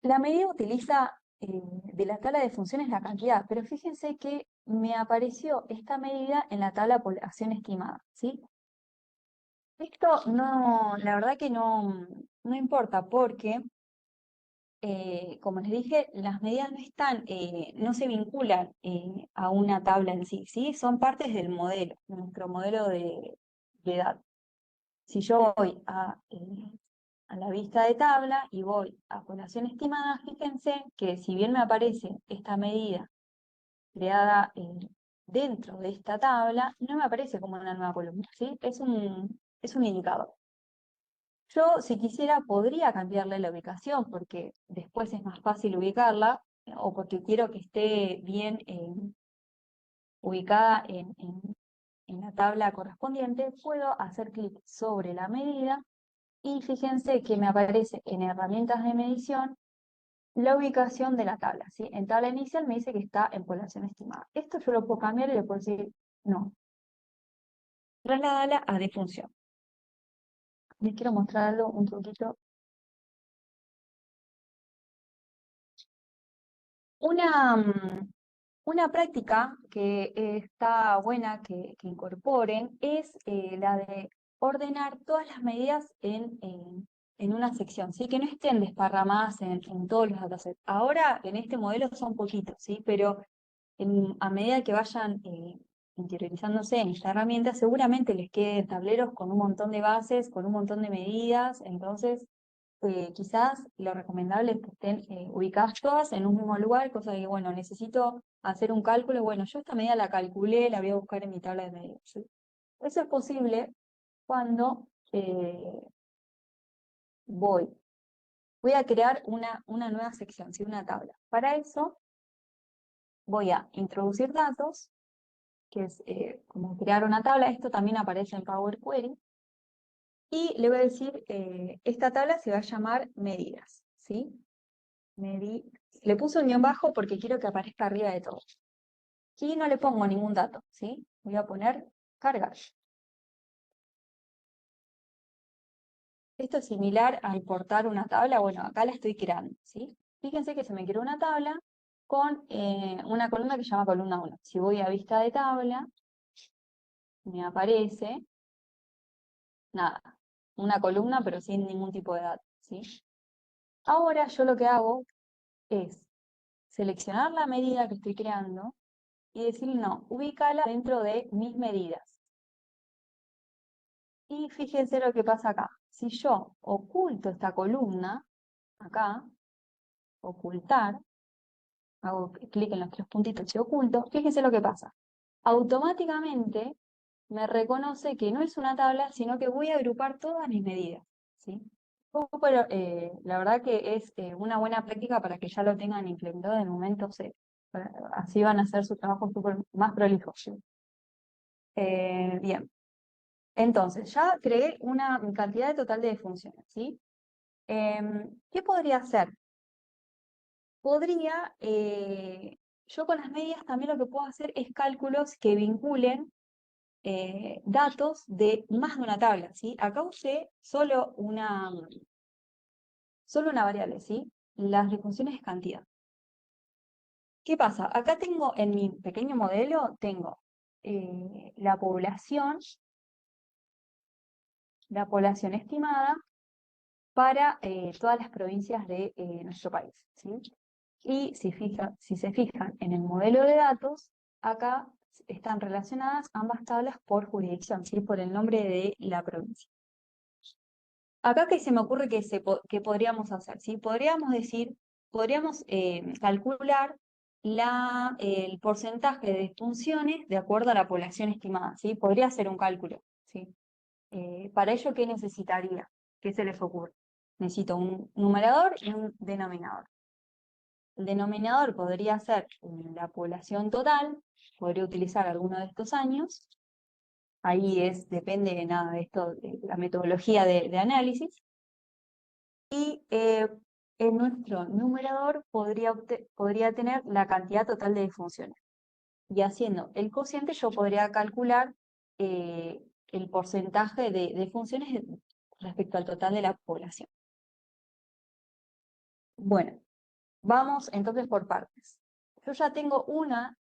La medida utiliza de la tabla de funciones la cantidad, pero fíjense que me apareció esta medida en la tabla población estimada, ¿sí? Esto no, la verdad que no importa porque, como les dije, las medidas no están, no se vinculan a una tabla en sí, ¿sí? Son partes del modelo, de nuestro modelo de datos. Si yo voy a la vista de tabla y voy a población estimada, fíjense que si bien me aparece esta medida creada dentro de esta tabla, no me aparece como una nueva columna, ¿sí? Es un indicador. Yo, si quisiera, podría cambiarle la ubicación porque después es más fácil ubicarla o porque quiero que esté bien ubicada en la tabla correspondiente, puedo hacer clic sobre la medida y fíjense que me aparece en herramientas de medición la ubicación de la tabla, ¿sí? En tabla inicial me dice que está en población estimada. Esto yo lo puedo cambiar y le puedo decir, no, trasladarla a defunción. Les quiero mostrar algo, un truquito. Una práctica que está buena que incorporen es la de ordenar todas las medidas en una sección, ¿sí? Que no estén desparramadas en todos los datasets. Ahora, en este modelo son poquitos, ¿sí? Pero a medida que vayan interiorizándose en esta herramienta, seguramente les queden tableros con un montón de bases, con un montón de medidas, entonces quizás lo recomendable es que estén ubicadas todas en un mismo lugar, cosa de que, bueno, necesito hacer un cálculo, bueno, yo esta medida la calculé, la voy a buscar en mi tabla de medidas, ¿sí? Eso es posible cuando voy a crear una nueva sección, ¿sí? Una tabla. Para eso voy a introducir datos, que es como crear una tabla. Esto también aparece en Power Query. Y le voy a decir, esta tabla se va a llamar medidas, ¿sí? Le puse un guión bajo porque quiero que aparezca arriba de todo. Aquí no le pongo ningún dato, ¿sí? Voy a poner cargar. Esto es similar a importar una tabla. Bueno, acá la estoy creando, ¿sí? Fíjense que se me creó una tabla con una columna que se llama columna 1. Si voy a vista de tabla, me aparece, nada, una columna pero sin ningún tipo de datos, ¿sí? Ahora yo lo que hago es seleccionar la medida que estoy creando y decir, no, ubícala dentro de mis medidas. Y fíjense lo que pasa acá. Si yo oculto esta columna, acá, ocultar, hago clic en los tres puntitos y oculto, fíjense lo que pasa. Automáticamente me reconoce que no es una tabla, sino que voy a agrupar todas mis medidas, ¿sí? Pero la verdad que es una buena práctica para que ya lo tengan implementado en el momento cero. Así van a hacer su trabajo más prolijo, ¿sí? Bien, entonces ya creé una cantidad total de funciones, ¿sí? ¿Qué podría hacer? Podría, yo con las medias también lo que puedo hacer es cálculos que vinculen datos de más de una tabla, ¿sí? Acá usé solo una variable, ¿sí? Las de funciones es cantidad. ¿Qué pasa? Acá tengo, en mi pequeño modelo, tengo la población estimada para todas las provincias de nuestro país, ¿sí? Y si se fijan en el modelo de datos, acá están relacionadas ambas tablas por jurisdicción, ¿sí? Por el nombre de la provincia. Acá que se me ocurre que podríamos hacer, ¿sí? Podríamos calcular el porcentaje de funciones de acuerdo a la población estimada, ¿sí? Podría ser un cálculo, ¿sí? Para ello, ¿qué necesitaría? ¿Qué se les ocurre? Necesito un numerador y un denominador. El denominador podría ser la población total, podría utilizar alguno de estos años. Ahí depende de nada de esto, de la metodología de análisis. Y en nuestro numerador podría tener la cantidad total de defunciones. Y haciendo el cociente yo podría calcular el porcentaje de defunciones respecto al total de la población. Bueno, vamos entonces por partes. Yo ya tengo uno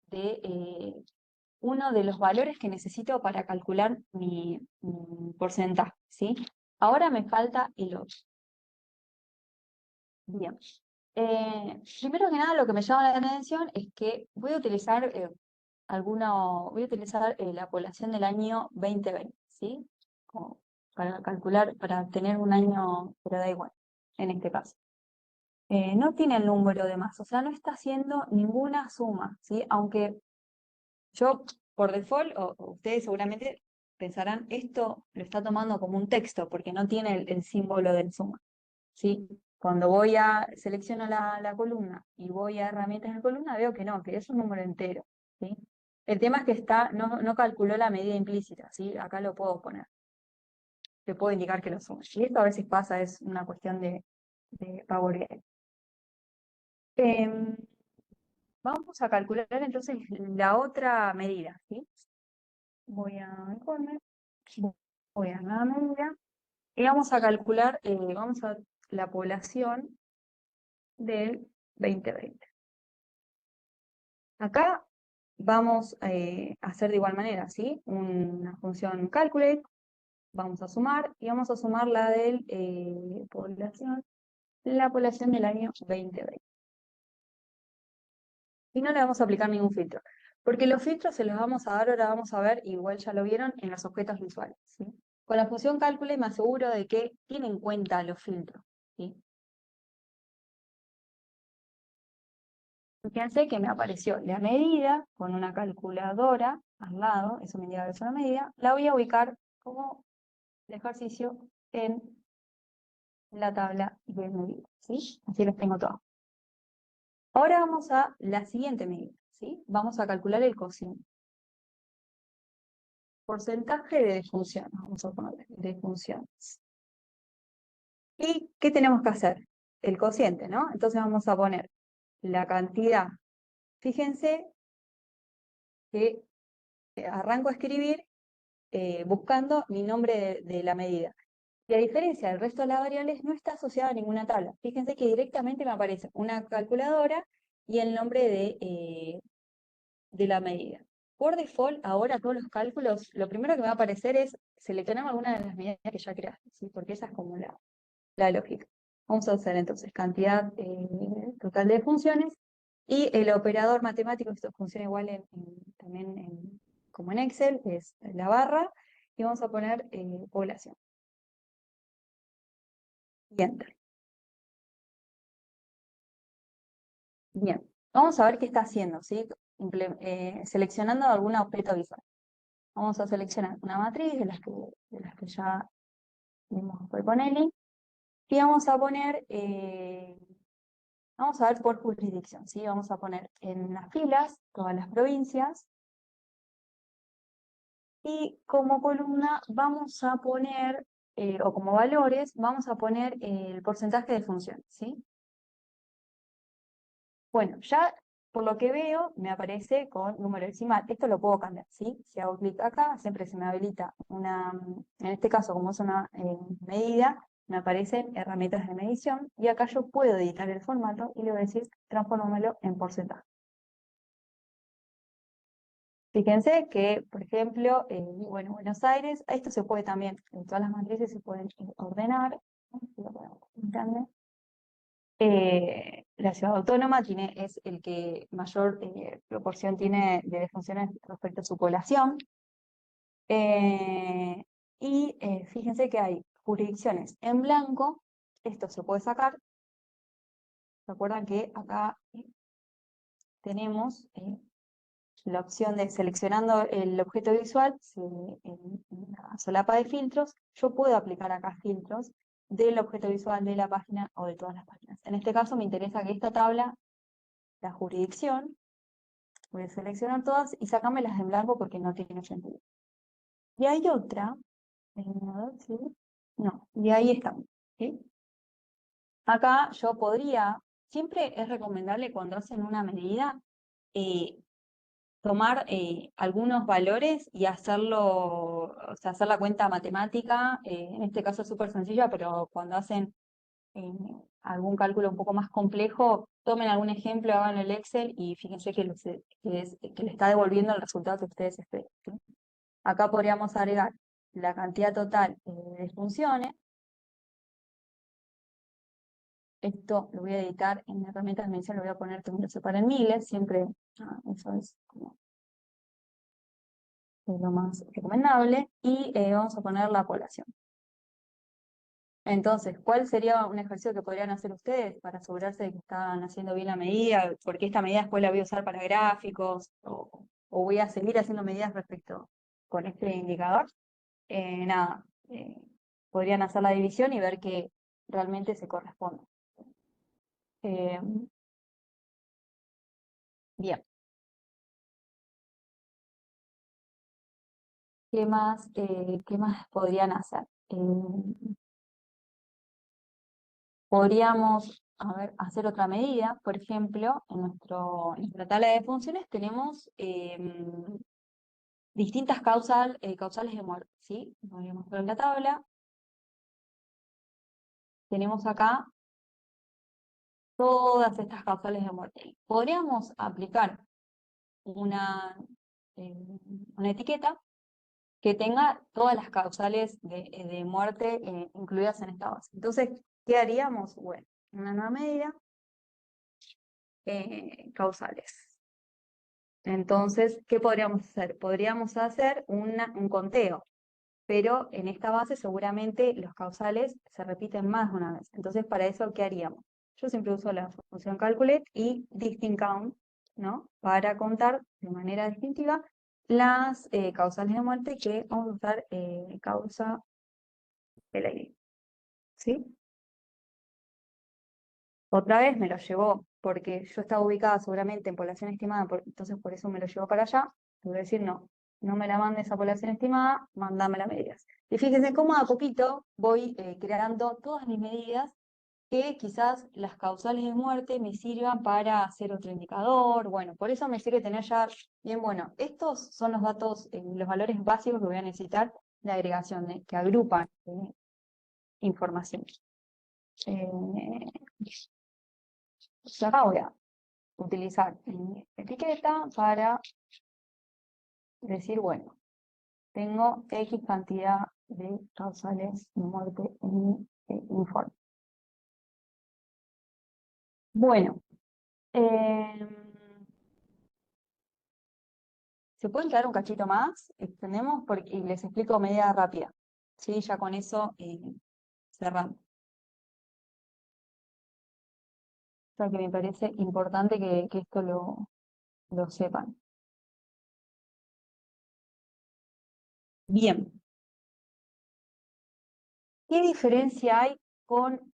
de los valores que necesito para calcular mi porcentaje, ¿sí? Ahora me falta el otro. Bien. Primero que nada, lo que me llama la atención es que voy a utilizar la población del año 2020, ¿sí? Como para calcular, para tener un año, pero da igual, en este caso. No tiene el número de más, o sea, no está haciendo ninguna suma, ¿sí? Aunque yo, por default, o ustedes seguramente pensarán, esto lo está tomando como un texto, porque no tiene el símbolo del suma, ¿sí? Cuando selecciono la columna y voy a herramientas de columna, veo que no, que es un número entero, ¿sí? El tema es que no calculó la medida implícita, ¿sí? Acá lo puedo poner. Le puedo indicar que lo sume. Y esto a veces pasa, es una cuestión de Power BI. Vamos a calcular entonces la otra medida, ¿sí? Voy a informe, voy a nueva medida, y vamos a calcular, la población del 2020. Acá vamos a hacer de igual manera, ¿sí? Una función calculate, vamos a sumar, y vamos a sumar la población del año 2020. Y no le vamos a aplicar ningún filtro, porque los filtros se los vamos a dar, ahora vamos a ver, igual ya lo vieron, en los objetos visuales, ¿sí? Con la función calculate me aseguro de que tiene en cuenta los filtros, ¿sí? Fíjense que me apareció la medida con una calculadora al lado, eso me indica que es una medida, la voy a ubicar como ejercicio en la tabla de medidas, ¿sí? Así los tengo todos. Ahora vamos a la siguiente medida, ¿sí? Vamos a calcular el cociente. Porcentaje de defunciones, vamos a poner defunciones. ¿Y qué tenemos que hacer? El cociente, ¿no? Entonces vamos a poner la cantidad. Fíjense que arranco a escribir buscando mi nombre de la medida. Y a diferencia del resto de las variables, no está asociada a ninguna tabla. Fíjense que directamente me aparece una calculadora y el nombre de la medida. Por default, ahora todos los cálculos, lo primero que me va a aparecer es seleccionar alguna de las medidas que ya creaste, ¿sí? Porque esa es como la lógica. Vamos a hacer entonces cantidad total de funciones y el operador matemático, esto funciona igual también como en Excel, es la barra, y vamos a poner población. Y enter. Bien, vamos a ver qué está haciendo, ¿sí? Seleccionando algún objeto visual. Vamos a seleccionar una matriz de las que ya vimos con Eli, y vamos a ver por jurisdicción, ¿sí? Vamos a poner en las filas todas las provincias, y como columna vamos a poner, o como valores, vamos a poner el porcentaje de funciones, ¿sí? Bueno, ya por lo que veo me aparece con número decimal. Esto lo puedo cambiar, ¿sí? Si hago clic acá, siempre se me habilita en este caso, como es una medida, me aparecen herramientas de medición, y acá yo puedo editar el formato y le voy a decir, transfórmamelo en porcentaje. Fíjense que, por ejemplo, Buenos Aires, esto se puede también, en todas las matrices se pueden ordenar, ¿no? Lo ponemos grande. La ciudad autónoma es el que mayor proporción tiene de defunciones respecto a su población. Fíjense que hay jurisdicciones en blanco, esto se puede sacar. ¿Se acuerdan que acá tenemos la opción de seleccionando el objeto visual, en la solapa de filtros, yo puedo aplicar acá filtros del objeto visual de la página o de todas las páginas. En este caso me interesa que esta tabla, la jurisdicción, voy a seleccionar todas y sacarme las en blanco porque no tiene sentido. Y hay otra, ¿sí? No, y ahí estamos, ¿sí? Acá yo podría, siempre es recomendable cuando hacen una medida, tomar algunos valores y hacerlo, o sea, hacer la cuenta matemática, en este caso es súper sencilla, pero cuando hacen eh, algún cálculo un poco más complejo, tomen algún ejemplo, hagan el Excel y fíjense que le está devolviendo el resultado que ustedes esperan, ¿sí? Acá podríamos agregar la cantidad total de funciones. Esto lo voy a editar en herramientas de medición, lo voy a poner que me lo separa en miles, siempre eso es como lo más recomendable. Y vamos a poner la población. Entonces, ¿cuál sería un ejercicio que podrían hacer ustedes para asegurarse de que están haciendo bien la medida? Porque esta medida después la voy a usar para gráficos o voy a seguir haciendo medidas respecto con este indicador. Nada, podrían hacer la división y ver que realmente se corresponde. Eh, bien. Qué más podrían hacer? Podríamos, a ver, hacer otra medida. Por ejemplo, en nuestra tabla de funciones tenemos distintas causales de muerte, ¿sí? Podríamos ver la tabla. Tenemos acá todas estas causales de muerte. Podríamos aplicar una, eh, una etiqueta que tenga todas las causales de muerte incluidas en esta base. Entonces, ¿qué haríamos? Bueno, una nueva medida, causales. Entonces, ¿qué podríamos hacer? Podríamos hacer un conteo, pero en esta base seguramente los causales se repiten más de una vez. Entonces, para eso, ¿qué haríamos? Yo siempre uso la función calculate y distinct count, ¿no? Para contar de manera distintiva las causales de muerte que vamos a usar causa del aire, ¿sí? Otra vez me lo llevó, porque yo estaba ubicada seguramente en población estimada, entonces por eso me lo llevó para allá. Le voy a decir, no, no me la mandes a población estimada, mandame las medidas. Y fíjense cómo a poquito voy creando todas mis medidas que quizás las causales de muerte me sirvan para hacer otro indicador. Bueno, por eso me sirve tener ya bien, bueno, estos son los datos, los valores básicos que voy a necesitar de agregación, que agrupan información. Acá voy a utilizar mi etiqueta para decir, bueno, tengo X cantidad de causales de muerte en mi informe. Bueno, ¿se pueden quedar un cachito más? Extendemos y les explico medida rápida. Sí, ya con eso cerramos. O sea que me parece importante que esto lo sepan. Bien, ¿qué diferencia hay con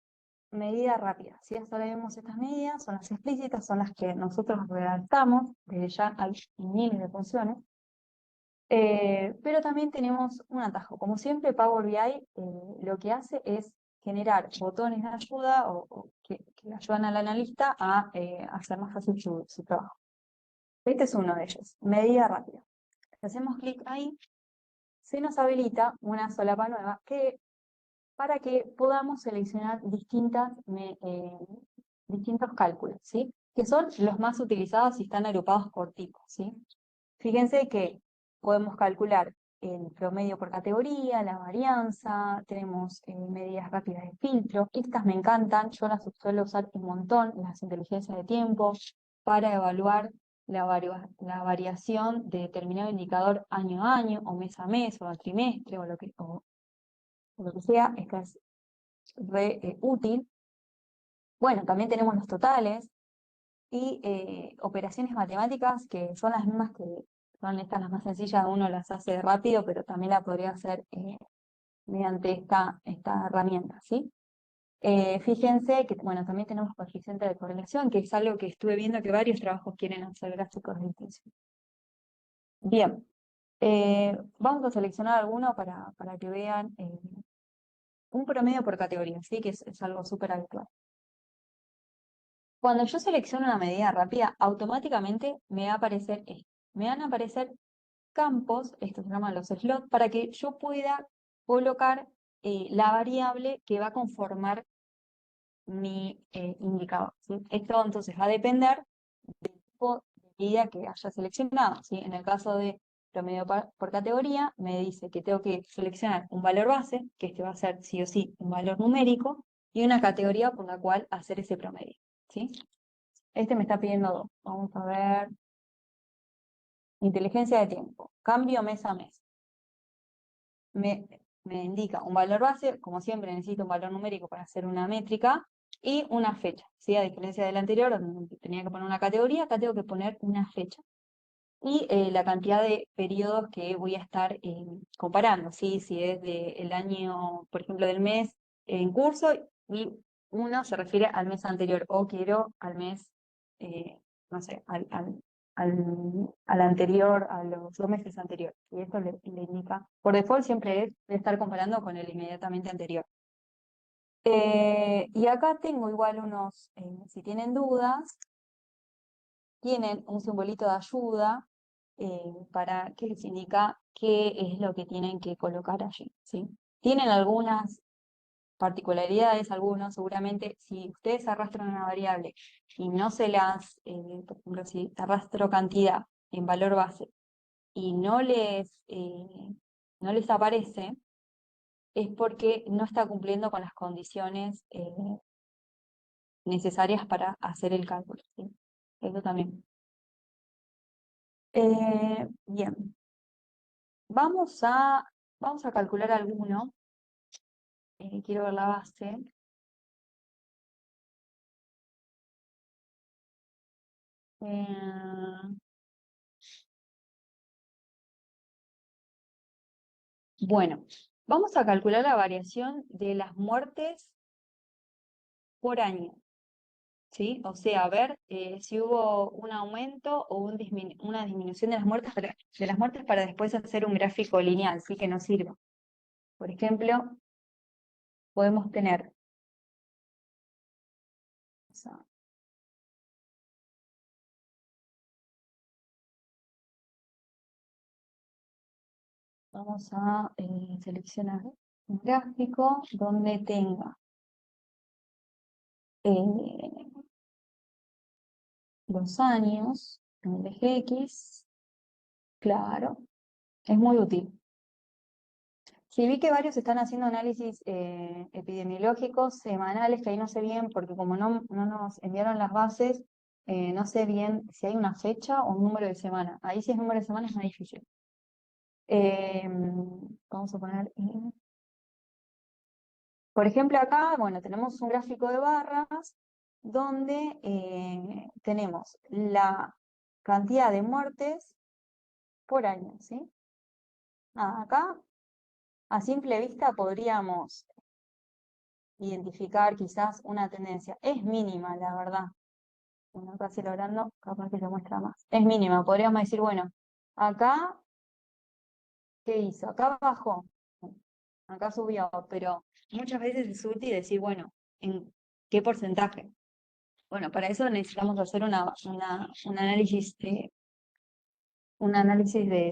medida rápida? Si hasta ahora vemos estas medidas, son las explícitas, son las que nosotros redactamos, desde ya hay miles de funciones, pero también tenemos un atajo. Como siempre, Power BI lo que hace es generar botones de ayuda o que ayudan al analista a hacer más fácil su trabajo. Este es uno de ellos, medida rápida. Si hacemos clic ahí, se nos habilita una solapa nueva para que podamos seleccionar distintos cálculos, ¿sí? Que son los más utilizados y están agrupados por tipo, ¿sí? Fíjense que podemos calcular el promedio por categoría, la varianza, tenemos medidas rápidas de filtro. Estas me encantan, yo las suelo usar un montón, las inteligencias de tiempo, para evaluar la variación de determinado indicador año a año, o mes a mes, o a trimestre, o lo que sea. Esta es re útil. Bueno, también tenemos los totales. y operaciones matemáticas que son las mismas que son estas las más sencillas, uno las hace rápido, pero también la podría hacer mediante esta herramienta, ¿sí? Fíjense que, bueno, también tenemos coeficiente de correlación, que es algo que estuve viendo que varios trabajos quieren hacer gráficos de intención. Bien, vamos a seleccionar alguno para que vean un promedio por categoría, ¿sí? Que es algo súper habitual. Cuando yo selecciono una medida rápida, automáticamente me va a aparecer esto. Me van a aparecer campos, estos se llaman los slots, para que yo pueda colocar la variable que va a conformar mi indicador, ¿sí? Esto entonces va a depender del tipo de medida que haya seleccionado, ¿sí? En el caso de promedio por categoría, me dice que tengo que seleccionar un valor base, que este va a ser sí o sí un valor numérico, y una categoría por la cual hacer ese promedio, ¿sí? Este me está pidiendo dos. Vamos a ver. Inteligencia de tiempo. Cambio mes a mes. Me indica un valor base, como siempre necesito un valor numérico para hacer una métrica, y una fecha, ¿sí? A diferencia del anterior, donde tenía que poner una categoría, acá tengo que poner una fecha. Y la cantidad de periodos que voy a estar comparando, ¿sí? Si es del año, por ejemplo, del mes en curso, y uno se refiere al mes anterior, o quiero al mes, no sé, al anterior, a los 2 meses anteriores. Y esto le indica, por default siempre es de estar comparando con el inmediatamente anterior. Y acá tengo igual unos, si tienen dudas, tienen un simbolito de ayuda para que les indica qué es lo que tienen que colocar allí, ¿sí? Tienen algunas particularidades, algunos seguramente, si ustedes arrastran una variable y no se las, por ejemplo, si arrastro cantidad en valor base y no les aparece, es porque no está cumpliendo con las condiciones necesarias para hacer el cálculo, ¿sí? Eso también. Bien, vamos a calcular alguno. Quiero ver la base. Eh, bueno, vamos a calcular la variación de las muertes por año, ¿sí? O sea, a ver si hubo un aumento o una disminución de las muertes para después hacer un gráfico lineal, ¿sí? Que nos sirva. Por ejemplo, podemos tener, o sea, vamos a seleccionar un gráfico donde tenga eh, los años en el eje X, claro, es muy útil. Sí, vi que varios están haciendo análisis epidemiológicos semanales, que ahí no sé bien, porque como no nos enviaron las bases, no sé bien si hay una fecha o un número de semana. Ahí si es número de semana es más difícil. Vamos a poner, por ejemplo, acá, bueno, tenemos un gráfico de barras donde tenemos la cantidad de muertes por año, ¿sí? Acá, a simple vista, podríamos identificar quizás una tendencia. Es mínima, la verdad. Bueno, acá logrando, capaz que se muestra más. Es mínima, podríamos decir, bueno, acá, ¿qué hizo? Acá bajó, acá subió, pero muchas veces es útil decir, bueno, ¿en qué porcentaje? Bueno, para eso necesitamos hacer un análisis de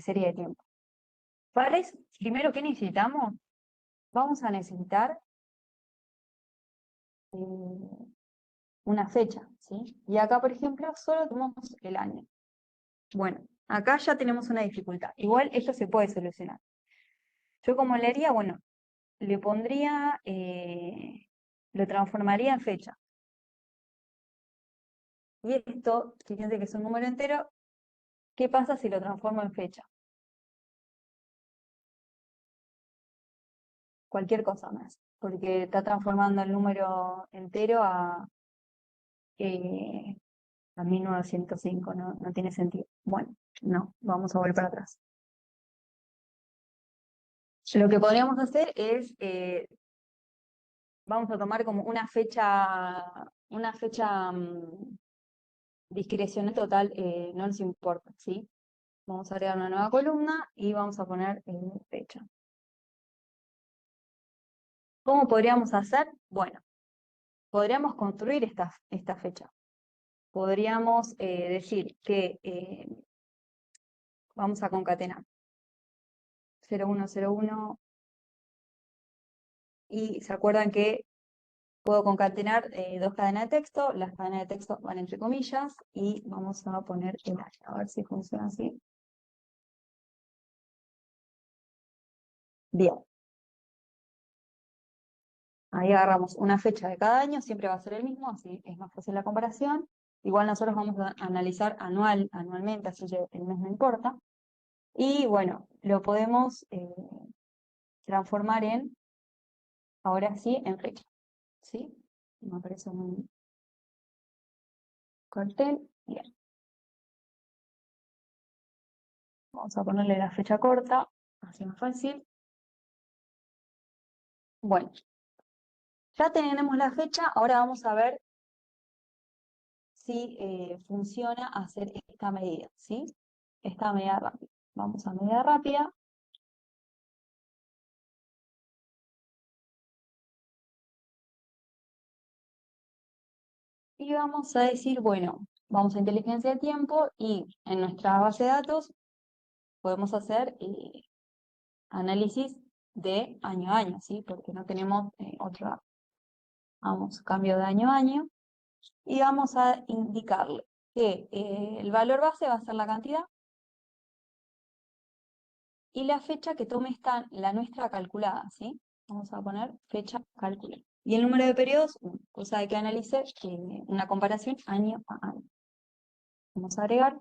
serie de tiempo. Para eso, primero, ¿qué necesitamos? Vamos a necesitar una fecha, ¿sí? Y acá, por ejemplo, solo tenemos el año. Bueno, acá ya tenemos una dificultad. Igual esto se puede solucionar. Yo como le haría, bueno, le pondría, lo transformaría en fecha. Y esto, fíjense que es un número entero, ¿qué pasa si lo transformo en fecha? Cualquier cosa más, porque está transformando el número entero a, a 1905, no tiene sentido. Bueno, no, vamos a volver para atrás. Lo que podríamos hacer es, vamos a tomar como una fecha discrecional total, no nos importa, ¿sí? Vamos a agregar una nueva columna y vamos a poner fecha. ¿Cómo podríamos hacer? Bueno, podríamos construir esta fecha. Podríamos decir que vamos a concatenar 0101 y se acuerdan que puedo concatenar dos cadenas de texto, las cadenas de texto van entre comillas y vamos a poner el año, a ver si funciona así. Bien. Ahí agarramos una fecha de cada año, siempre va a ser el mismo, así es más fácil la comparación. Igual nosotros vamos a analizar anualmente, así que el mes no importa. Y bueno, lo podemos transformar ahora sí, en fecha. ¿Sí? Me aparece un cartel. Bien. Vamos a ponerle la fecha corta, así más fácil. Bueno, ya tenemos la fecha, ahora vamos a ver si funciona hacer esta medida, ¿sí? Esta medida rápida. Vamos a medida rápida. Y vamos a decir, bueno, vamos a inteligencia de tiempo y en nuestra base de datos podemos hacer análisis de año a año, ¿sí? Porque no tenemos otro dato. Vamos, cambio de año a año y vamos a indicarle que el valor base va a ser la cantidad y la fecha que tome la nuestra calculada, ¿sí? Vamos a poner fecha calculada. Y el número de periodos, cosa de que analice una comparación año a año. Vamos a agregar.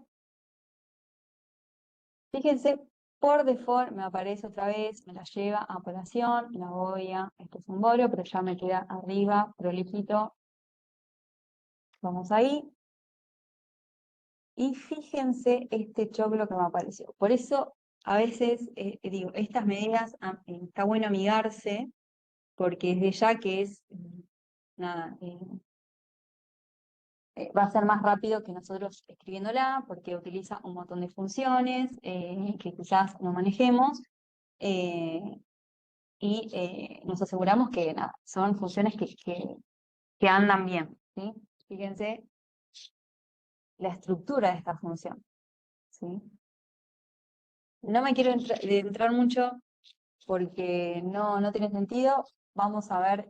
Fíjense, por default me aparece otra vez, me la lleva a operación, la voy a, esto es un bolo, pero ya me queda arriba, prolijito. Vamos ahí. Y fíjense este choclo que me apareció. Por eso, a veces, digo, estas medidas, está bueno amigarse, porque desde ya que es, nada, va a ser más rápido que nosotros escribiéndola, porque utiliza un montón de funciones que quizás no manejemos. Y nos aseguramos que nada, son funciones que andan bien, ¿sí? Fíjense la estructura de esta función, ¿sí? No me quiero entrar mucho porque no tiene sentido. Vamos a ver,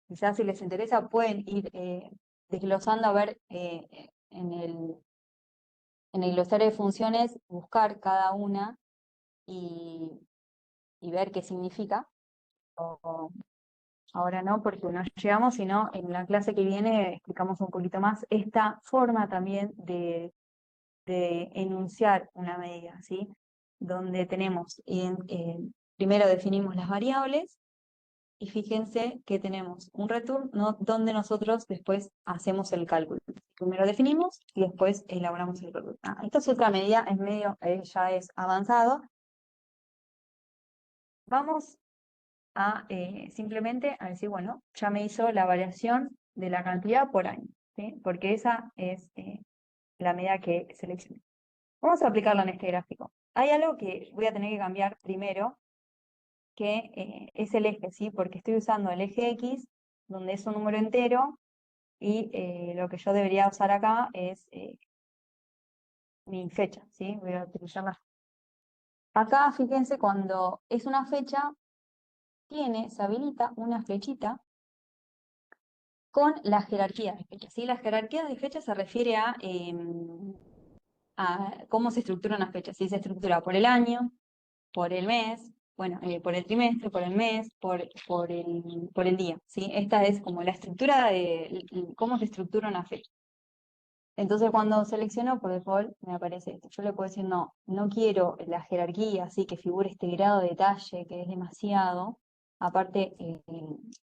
quizás si les interesa pueden ir desglosando a ver en el glosario de funciones, buscar cada una y, y ver qué significa. Ahora no, porque no llegamos, sino en la clase que viene explicamos un poquito más esta forma también de enunciar una medida, ¿sí? Donde tenemos, primero definimos las variables y fíjense que tenemos un return donde nosotros después hacemos el cálculo. Primero definimos y después elaboramos el return. Esta es otra medida, es medio, ya es avanzado. Vamos a simplemente a decir, bueno, ya me hizo la variación de la cantidad por año, ¿sí? Porque esa es la medida que seleccioné. Vamos a aplicarla en este gráfico. Hay algo que voy a tener que cambiar primero, que es el eje, ¿sí? Porque estoy usando el eje X, donde es un número entero, y lo que yo debería usar acá es mi fecha, ¿sí? Voy a utilizarla. Acá, fíjense, cuando es una fecha, se habilita una flechita con la jerarquía de fechas, ¿sí? La jerarquía de fechas se refiere a cómo se estructura una fecha, ¿sí? Se estructura por el año, por el mes, bueno, por el trimestre, por el mes, por el día, ¿sí? Esta es como la estructura de cómo se estructura una fecha. Entonces cuando selecciono por default me aparece esto. Yo le puedo decir, no quiero la jerarquía, así que figure este grado de detalle que es demasiado. Aparte,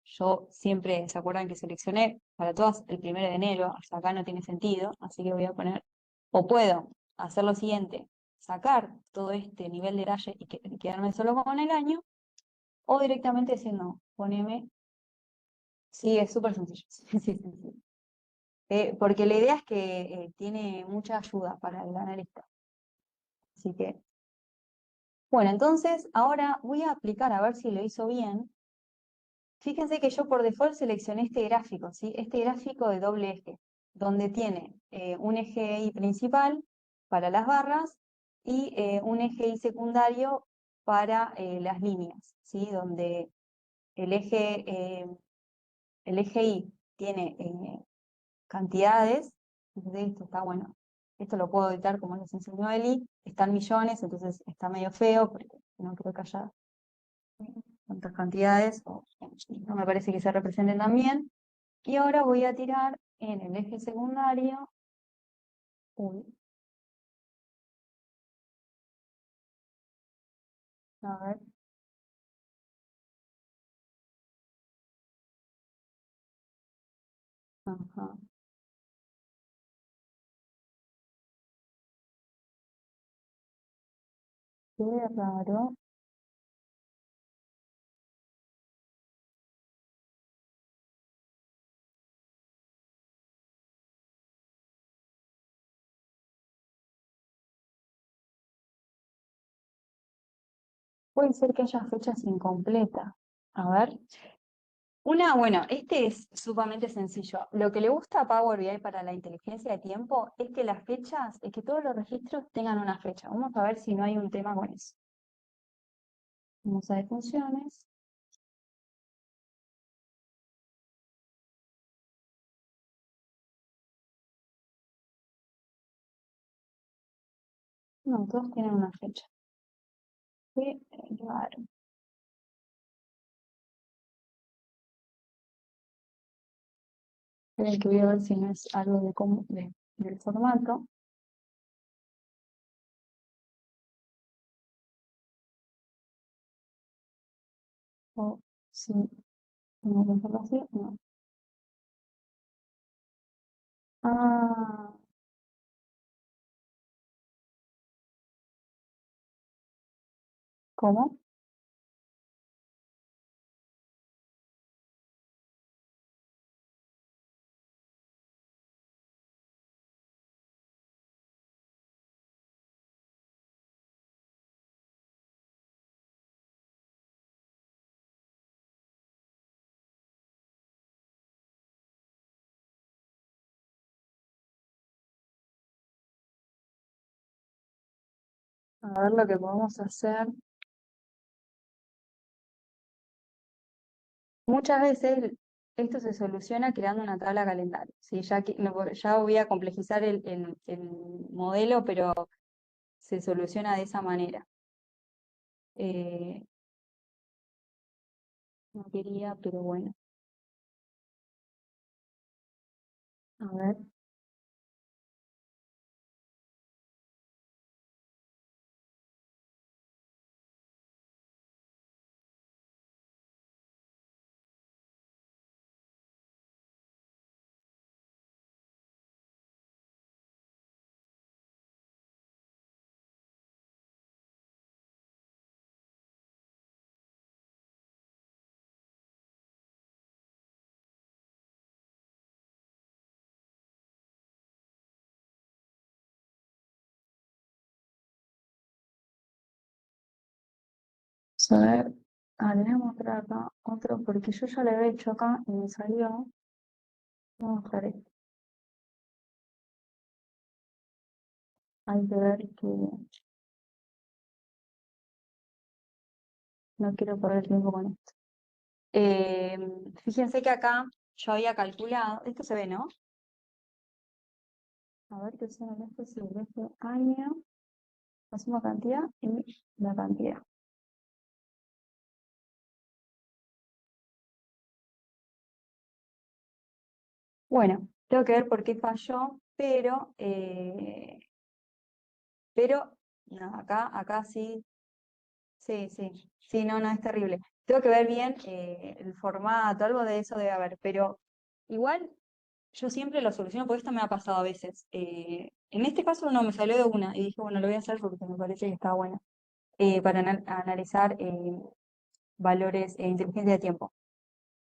yo siempre, ¿se acuerdan que seleccioné para todas el 1 de enero? Hasta acá no tiene sentido, así que voy a poner, o puedo hacer lo siguiente, sacar todo este nivel de detalle y quedarme solo con el año, o directamente decir no, poneme, sí, es súper sencillo, sí, sí, sencillo. Porque la idea es que tiene mucha ayuda para el analista. Así que, bueno, entonces ahora voy a aplicar a ver si lo hizo bien. Fíjense que yo por default seleccioné este gráfico, ¿sí? Este gráfico de doble eje, donde tiene un eje Y principal para las barras y un eje Y secundario para las líneas, ¿sí? Donde el eje, eh, el eje Y tiene cantidades, entonces esto está bueno, esto lo puedo editar como les enseñó Eli, están millones, entonces está medio feo, porque no creo que haya tantas cantidades, o no me parece que se representen tan bien. Y ahora voy a tirar en el eje secundario, uy, a ver, ajá, qué raro. Puede ser que haya fechas incompletas. A ver. Bueno, este es sumamente sencillo. Lo que le gusta a Power BI para la inteligencia de tiempo es que las fechas, es que todos los registros tengan una fecha. Vamos a ver si no hay un tema con eso. Vamos a ver funciones. No, todos tienen una fecha. Qué raro. Esperen que voy a ver si no es algo del formato. O si no conservación, no. Ah, ¿cómo? A ver lo que podemos hacer. Muchas veces esto se soluciona creando una tabla calendario. ¿Sí? Ya voy a complejizar el modelo, pero se soluciona de esa manera. Eh, no quería, pero bueno. A ver. A ver. Ah, le voy a mostrar acá otro, porque yo ya lo había hecho acá y me salió. Voy a mostrar esto. Hay que ver que no quiero perder tiempo con esto. Eh, Fíjense que acá yo había calculado, esto se ve, ¿no? A ver qué son el eje, el eje año, hacemos cantidad y la cantidad. Bueno, tengo que ver por qué falló, pero no, acá sí Sí, sí, sí, no, no, es terrible. Tengo que ver bien el formato, algo de eso debe haber, pero igual yo siempre lo soluciono porque esto me ha pasado a veces. En este caso no me salió de una y dije, bueno, lo voy a hacer porque me parece que está bueno para analizar valores e inteligencia de tiempo.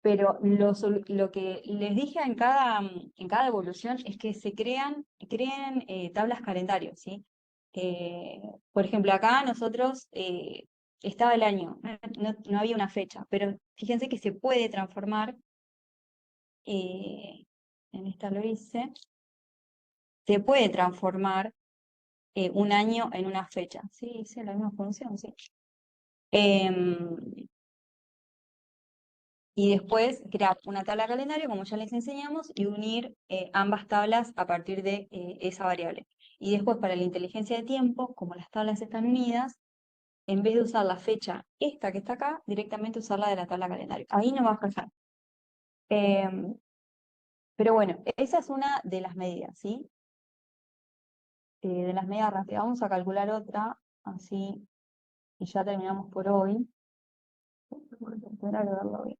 Pero lo que les dije en cada evolución es que creen tablas calendarios, ¿sí? Por ejemplo, acá nosotros estaba el año, no había una fecha, pero fíjense que se puede transformar, eh, en esta lo hice, se puede transformar un año en una fecha, ¿sí? Hice la misma función, sí. Em, y después crear una tabla calendario, como ya les enseñamos, y unir ambas tablas a partir de esa variable. Y después para la inteligencia de tiempo, como las tablas están unidas, en vez de usar la fecha esta que está acá, directamente usarla de la tabla calendario. Ahí no va a pasar. Pero bueno, esa es una de las medidas, ¿sí? De las medidas rápidas. Vamos a calcular otra, así, y ya terminamos por hoy. Voy a agregarlo bien.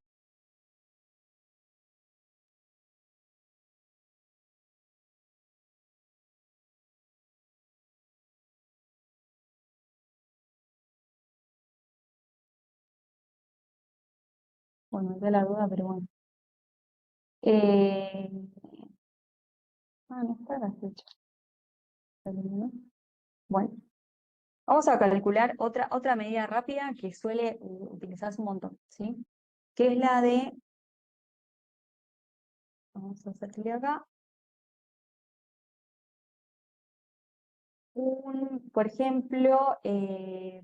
Bueno, me da la duda, pero bueno. Eh, no está la fecha. ¿No? Bueno, vamos a calcular otra medida rápida que suele utilizarse un montón, ¿sí? Que es la de, vamos a hacer clic acá, por ejemplo,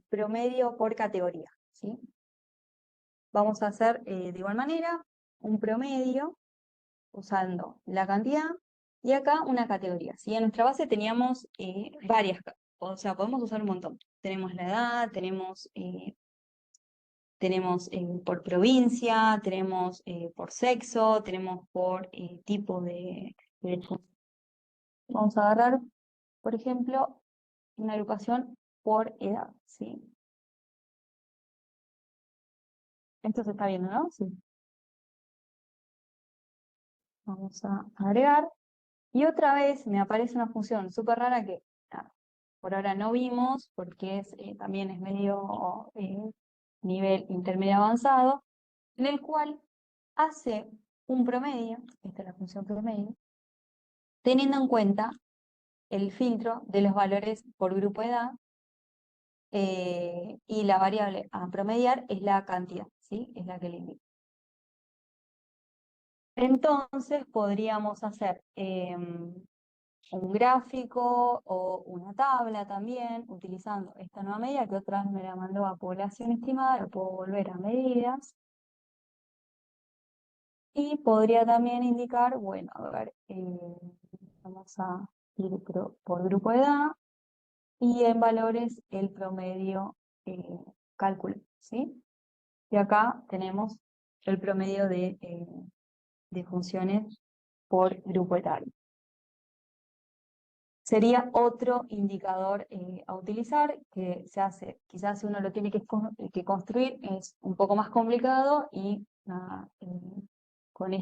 promedio por categoría, ¿sí? Vamos a hacer de igual manera un promedio usando la cantidad y acá una categoría, ¿sí? En nuestra base teníamos o sea, podemos usar un montón. Tenemos la edad, tenemos por provincia, tenemos por sexo, tenemos por tipo de. Vamos a agarrar, por ejemplo, una agrupación por edad, ¿sí? Esto se está viendo, ¿no? Sí. Vamos a agregar. Y otra vez me aparece una función súper rara que por ahora no vimos porque también es medio nivel intermedio avanzado, en el cual hace un promedio, esta es la función promedio, teniendo en cuenta el filtro de los valores por grupo de edad y la variable a promediar es la cantidad, ¿sí? Es la que le indica. Entonces podríamos hacer un gráfico o una tabla también utilizando esta nueva medida que otra vez me la mandó a población estimada, lo puedo volver a medidas. Y podría también indicar, bueno, a ver, vamos a ir por grupo de edad y en valores el promedio cálculo, ¿sí? Y acá tenemos el promedio de funciones por grupo etario. Sería otro indicador a utilizar que se hace, quizás si uno lo tiene que construir es un poco más complicado y con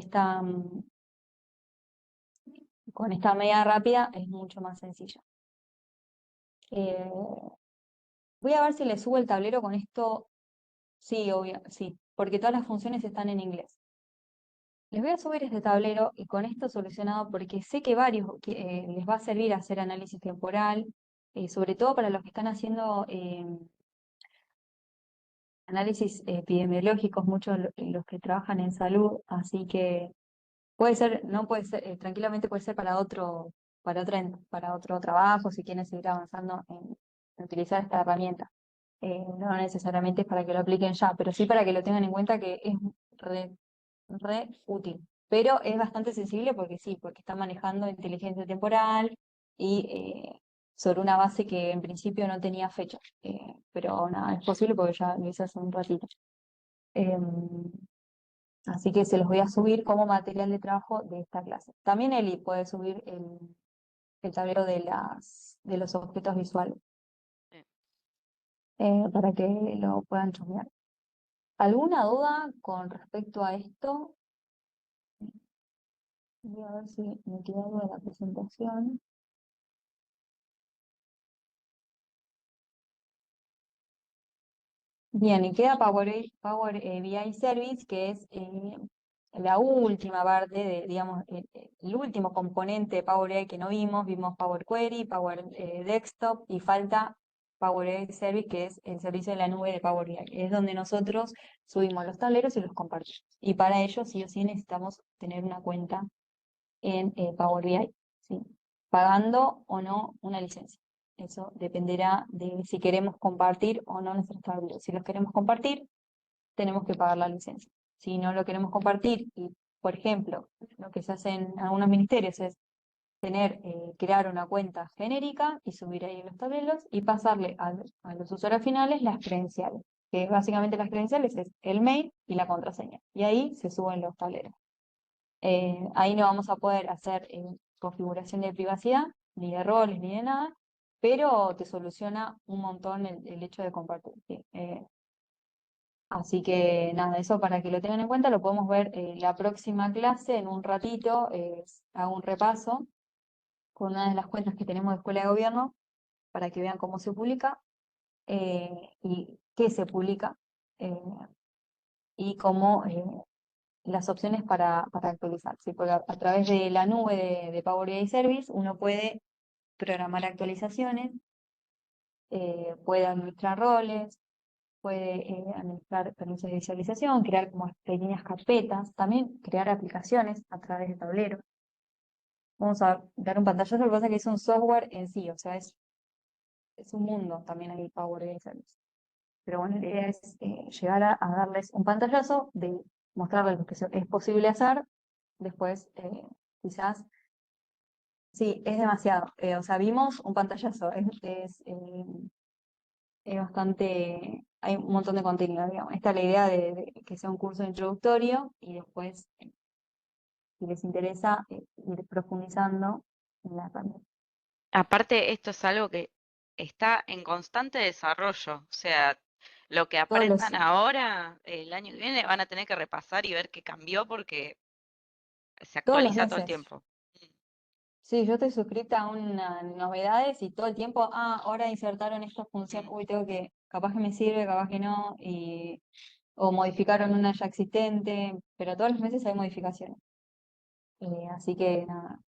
con esta medida rápida es mucho más sencilla. Eh, Voy a ver si le subo el tablero con esto. Sí, obvio, sí, porque todas las funciones están en inglés. Les voy a subir este tablero y con esto solucionado porque sé que varios les va a servir hacer análisis temporal, sobre todo para los que están haciendo análisis epidemiológicos, muchos los que trabajan en salud, así que puede ser, no puede ser, tranquilamente puede ser para otro trabajo, si quieren seguir avanzando en utilizar esta herramienta. No necesariamente es para que lo apliquen ya, pero sí para que lo tengan en cuenta que es re útil. Pero es bastante sensible porque sí, porque está manejando inteligencia temporal y sobre una base que en principio no tenía fecha. Pero nada, es posible porque ya lo hice hace un ratito. Em, Así que se los voy a subir como material de trabajo de esta clase. También Eli puede subir el tablero de los objetos visuales. Sí. para que lo puedan chusmear. ¿Alguna duda con respecto a esto? Voy a ver si me queda algo de la presentación. Bien, y queda Power BI Service, que es la última parte de, digamos, el último componente de Power BI que no vimos. Vimos Power Query, Power Desktop y falta Power BI Service, que es el servicio de la nube de Power BI. Es donde nosotros subimos los tableros y los compartimos. Y para ello, sí o sí, necesitamos tener una cuenta en Power BI, ¿sí? Pagando o no una licencia. Eso dependerá de si queremos compartir o no nuestros tableros. Si los queremos compartir, tenemos que pagar la licencia. Si no lo queremos compartir y, por ejemplo, lo que se hace en algunos ministerios es crear una cuenta genérica y subir ahí los tableros y pasarle a los usuarios finales las credenciales, que básicamente las credenciales es el mail y la contraseña. Y ahí se suben los tableros. Ahí no vamos a poder hacer configuración de privacidad, ni de roles, ni de nada, pero te soluciona un montón el hecho de compartir. ¿Sí? Así que nada, eso para que lo tengan en cuenta, lo podemos ver la próxima clase en un ratito. Hago un repaso con una de las cuentas que tenemos de Escuela de Gobierno para que vean cómo se publica y qué se publica eh, y cómo las opciones para actualizar. ¿Sí? Porque a través de la nube de Power BI Service uno puede programar actualizaciones, puede administrar roles, puede administrar permisos de visualización, crear como pequeñas carpetas, también crear aplicaciones a través de tablero. Vamos a dar un pantallazo, lo que pasa es que es un software en sí, o sea, es un mundo también ahí Power BI Service. Pero bueno, la idea es llegar a darles un pantallazo de mostrarles lo que es posible hacer. Después, quizás, sí, es demasiado. O sea, vimos un pantallazo, es bastante, hay un montón de contenido, digamos. Esta es la idea de que sea un curso introductorio y después, si les interesa, ir profundizando en la herramienta. Aparte, esto es algo que está en constante desarrollo. O sea, lo que Todos los, aprendan ahora, el año que viene, van a tener que repasar y ver qué cambió porque se todos los actualiza todo el meses. tiempo. Sí, yo estoy suscrita a unas novedades y todo el tiempo, ahora insertaron esta función, Mm. uy, capaz que me sirve, capaz que no, o modificaron una ya existente, pero todos los meses hay modificaciones. Así que nada.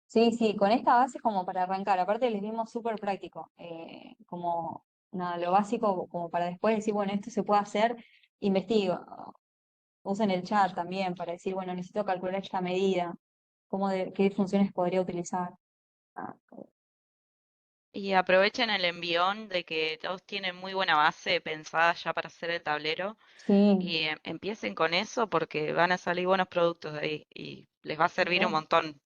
Sí, sí, con esta base como para arrancar, aparte les dimos súper práctico, como nada, lo básico como para después decir, bueno, esto se puede hacer, investigo, usen el chat también para decir, bueno, necesito calcular esta medida, qué funciones podría utilizar. Ah, Y aprovechen el envión de que todos tienen muy buena base pensada ya para hacer el tablero sí, y empiecen con eso porque van a salir buenos productos de ahí y les va a servir un bueno. montón.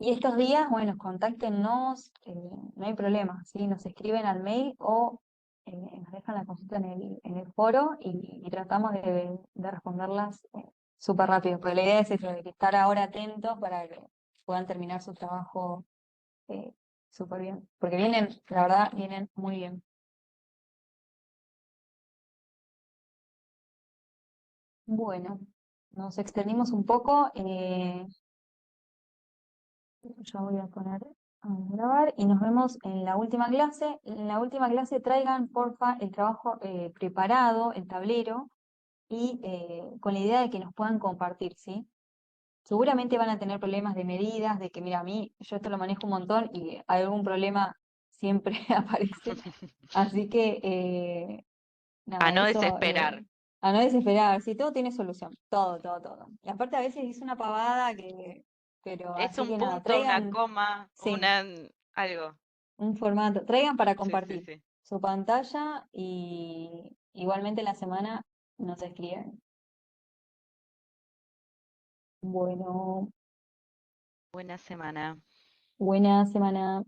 Y estos días, bueno, contáctenos, no hay problema, ¿sí? Nos escriben al mail o nos dejan la consulta en el foro y tratamos de responderlas súper rápido, porque la idea es eso, de que estar ahora atentos para que puedan terminar su trabajo eh, súper bien, porque vienen, la verdad, vienen muy bien. Bueno, nos extendimos un poco. Ya voy a poner a grabar y nos vemos en la última clase. En la última clase traigan, porfa, el trabajo preparado, el tablero, y con la idea de que nos puedan compartir, ¿sí? Seguramente van a tener problemas de medidas, de que, mira, a mí, yo esto lo manejo un montón y algún problema siempre aparece. Así que, A nada, no eso, desesperar. a no desesperar, sí, todo tiene solución, todo, todo, todo. Y aparte a veces es una pavada pero Es así un que nada, punto, una traigan, coma, sí, algo. un formato, traigan para Sí, sí, compartir sí. su pantalla y igualmente en la semana nos escriben. Bueno, Buena semana. buena semana.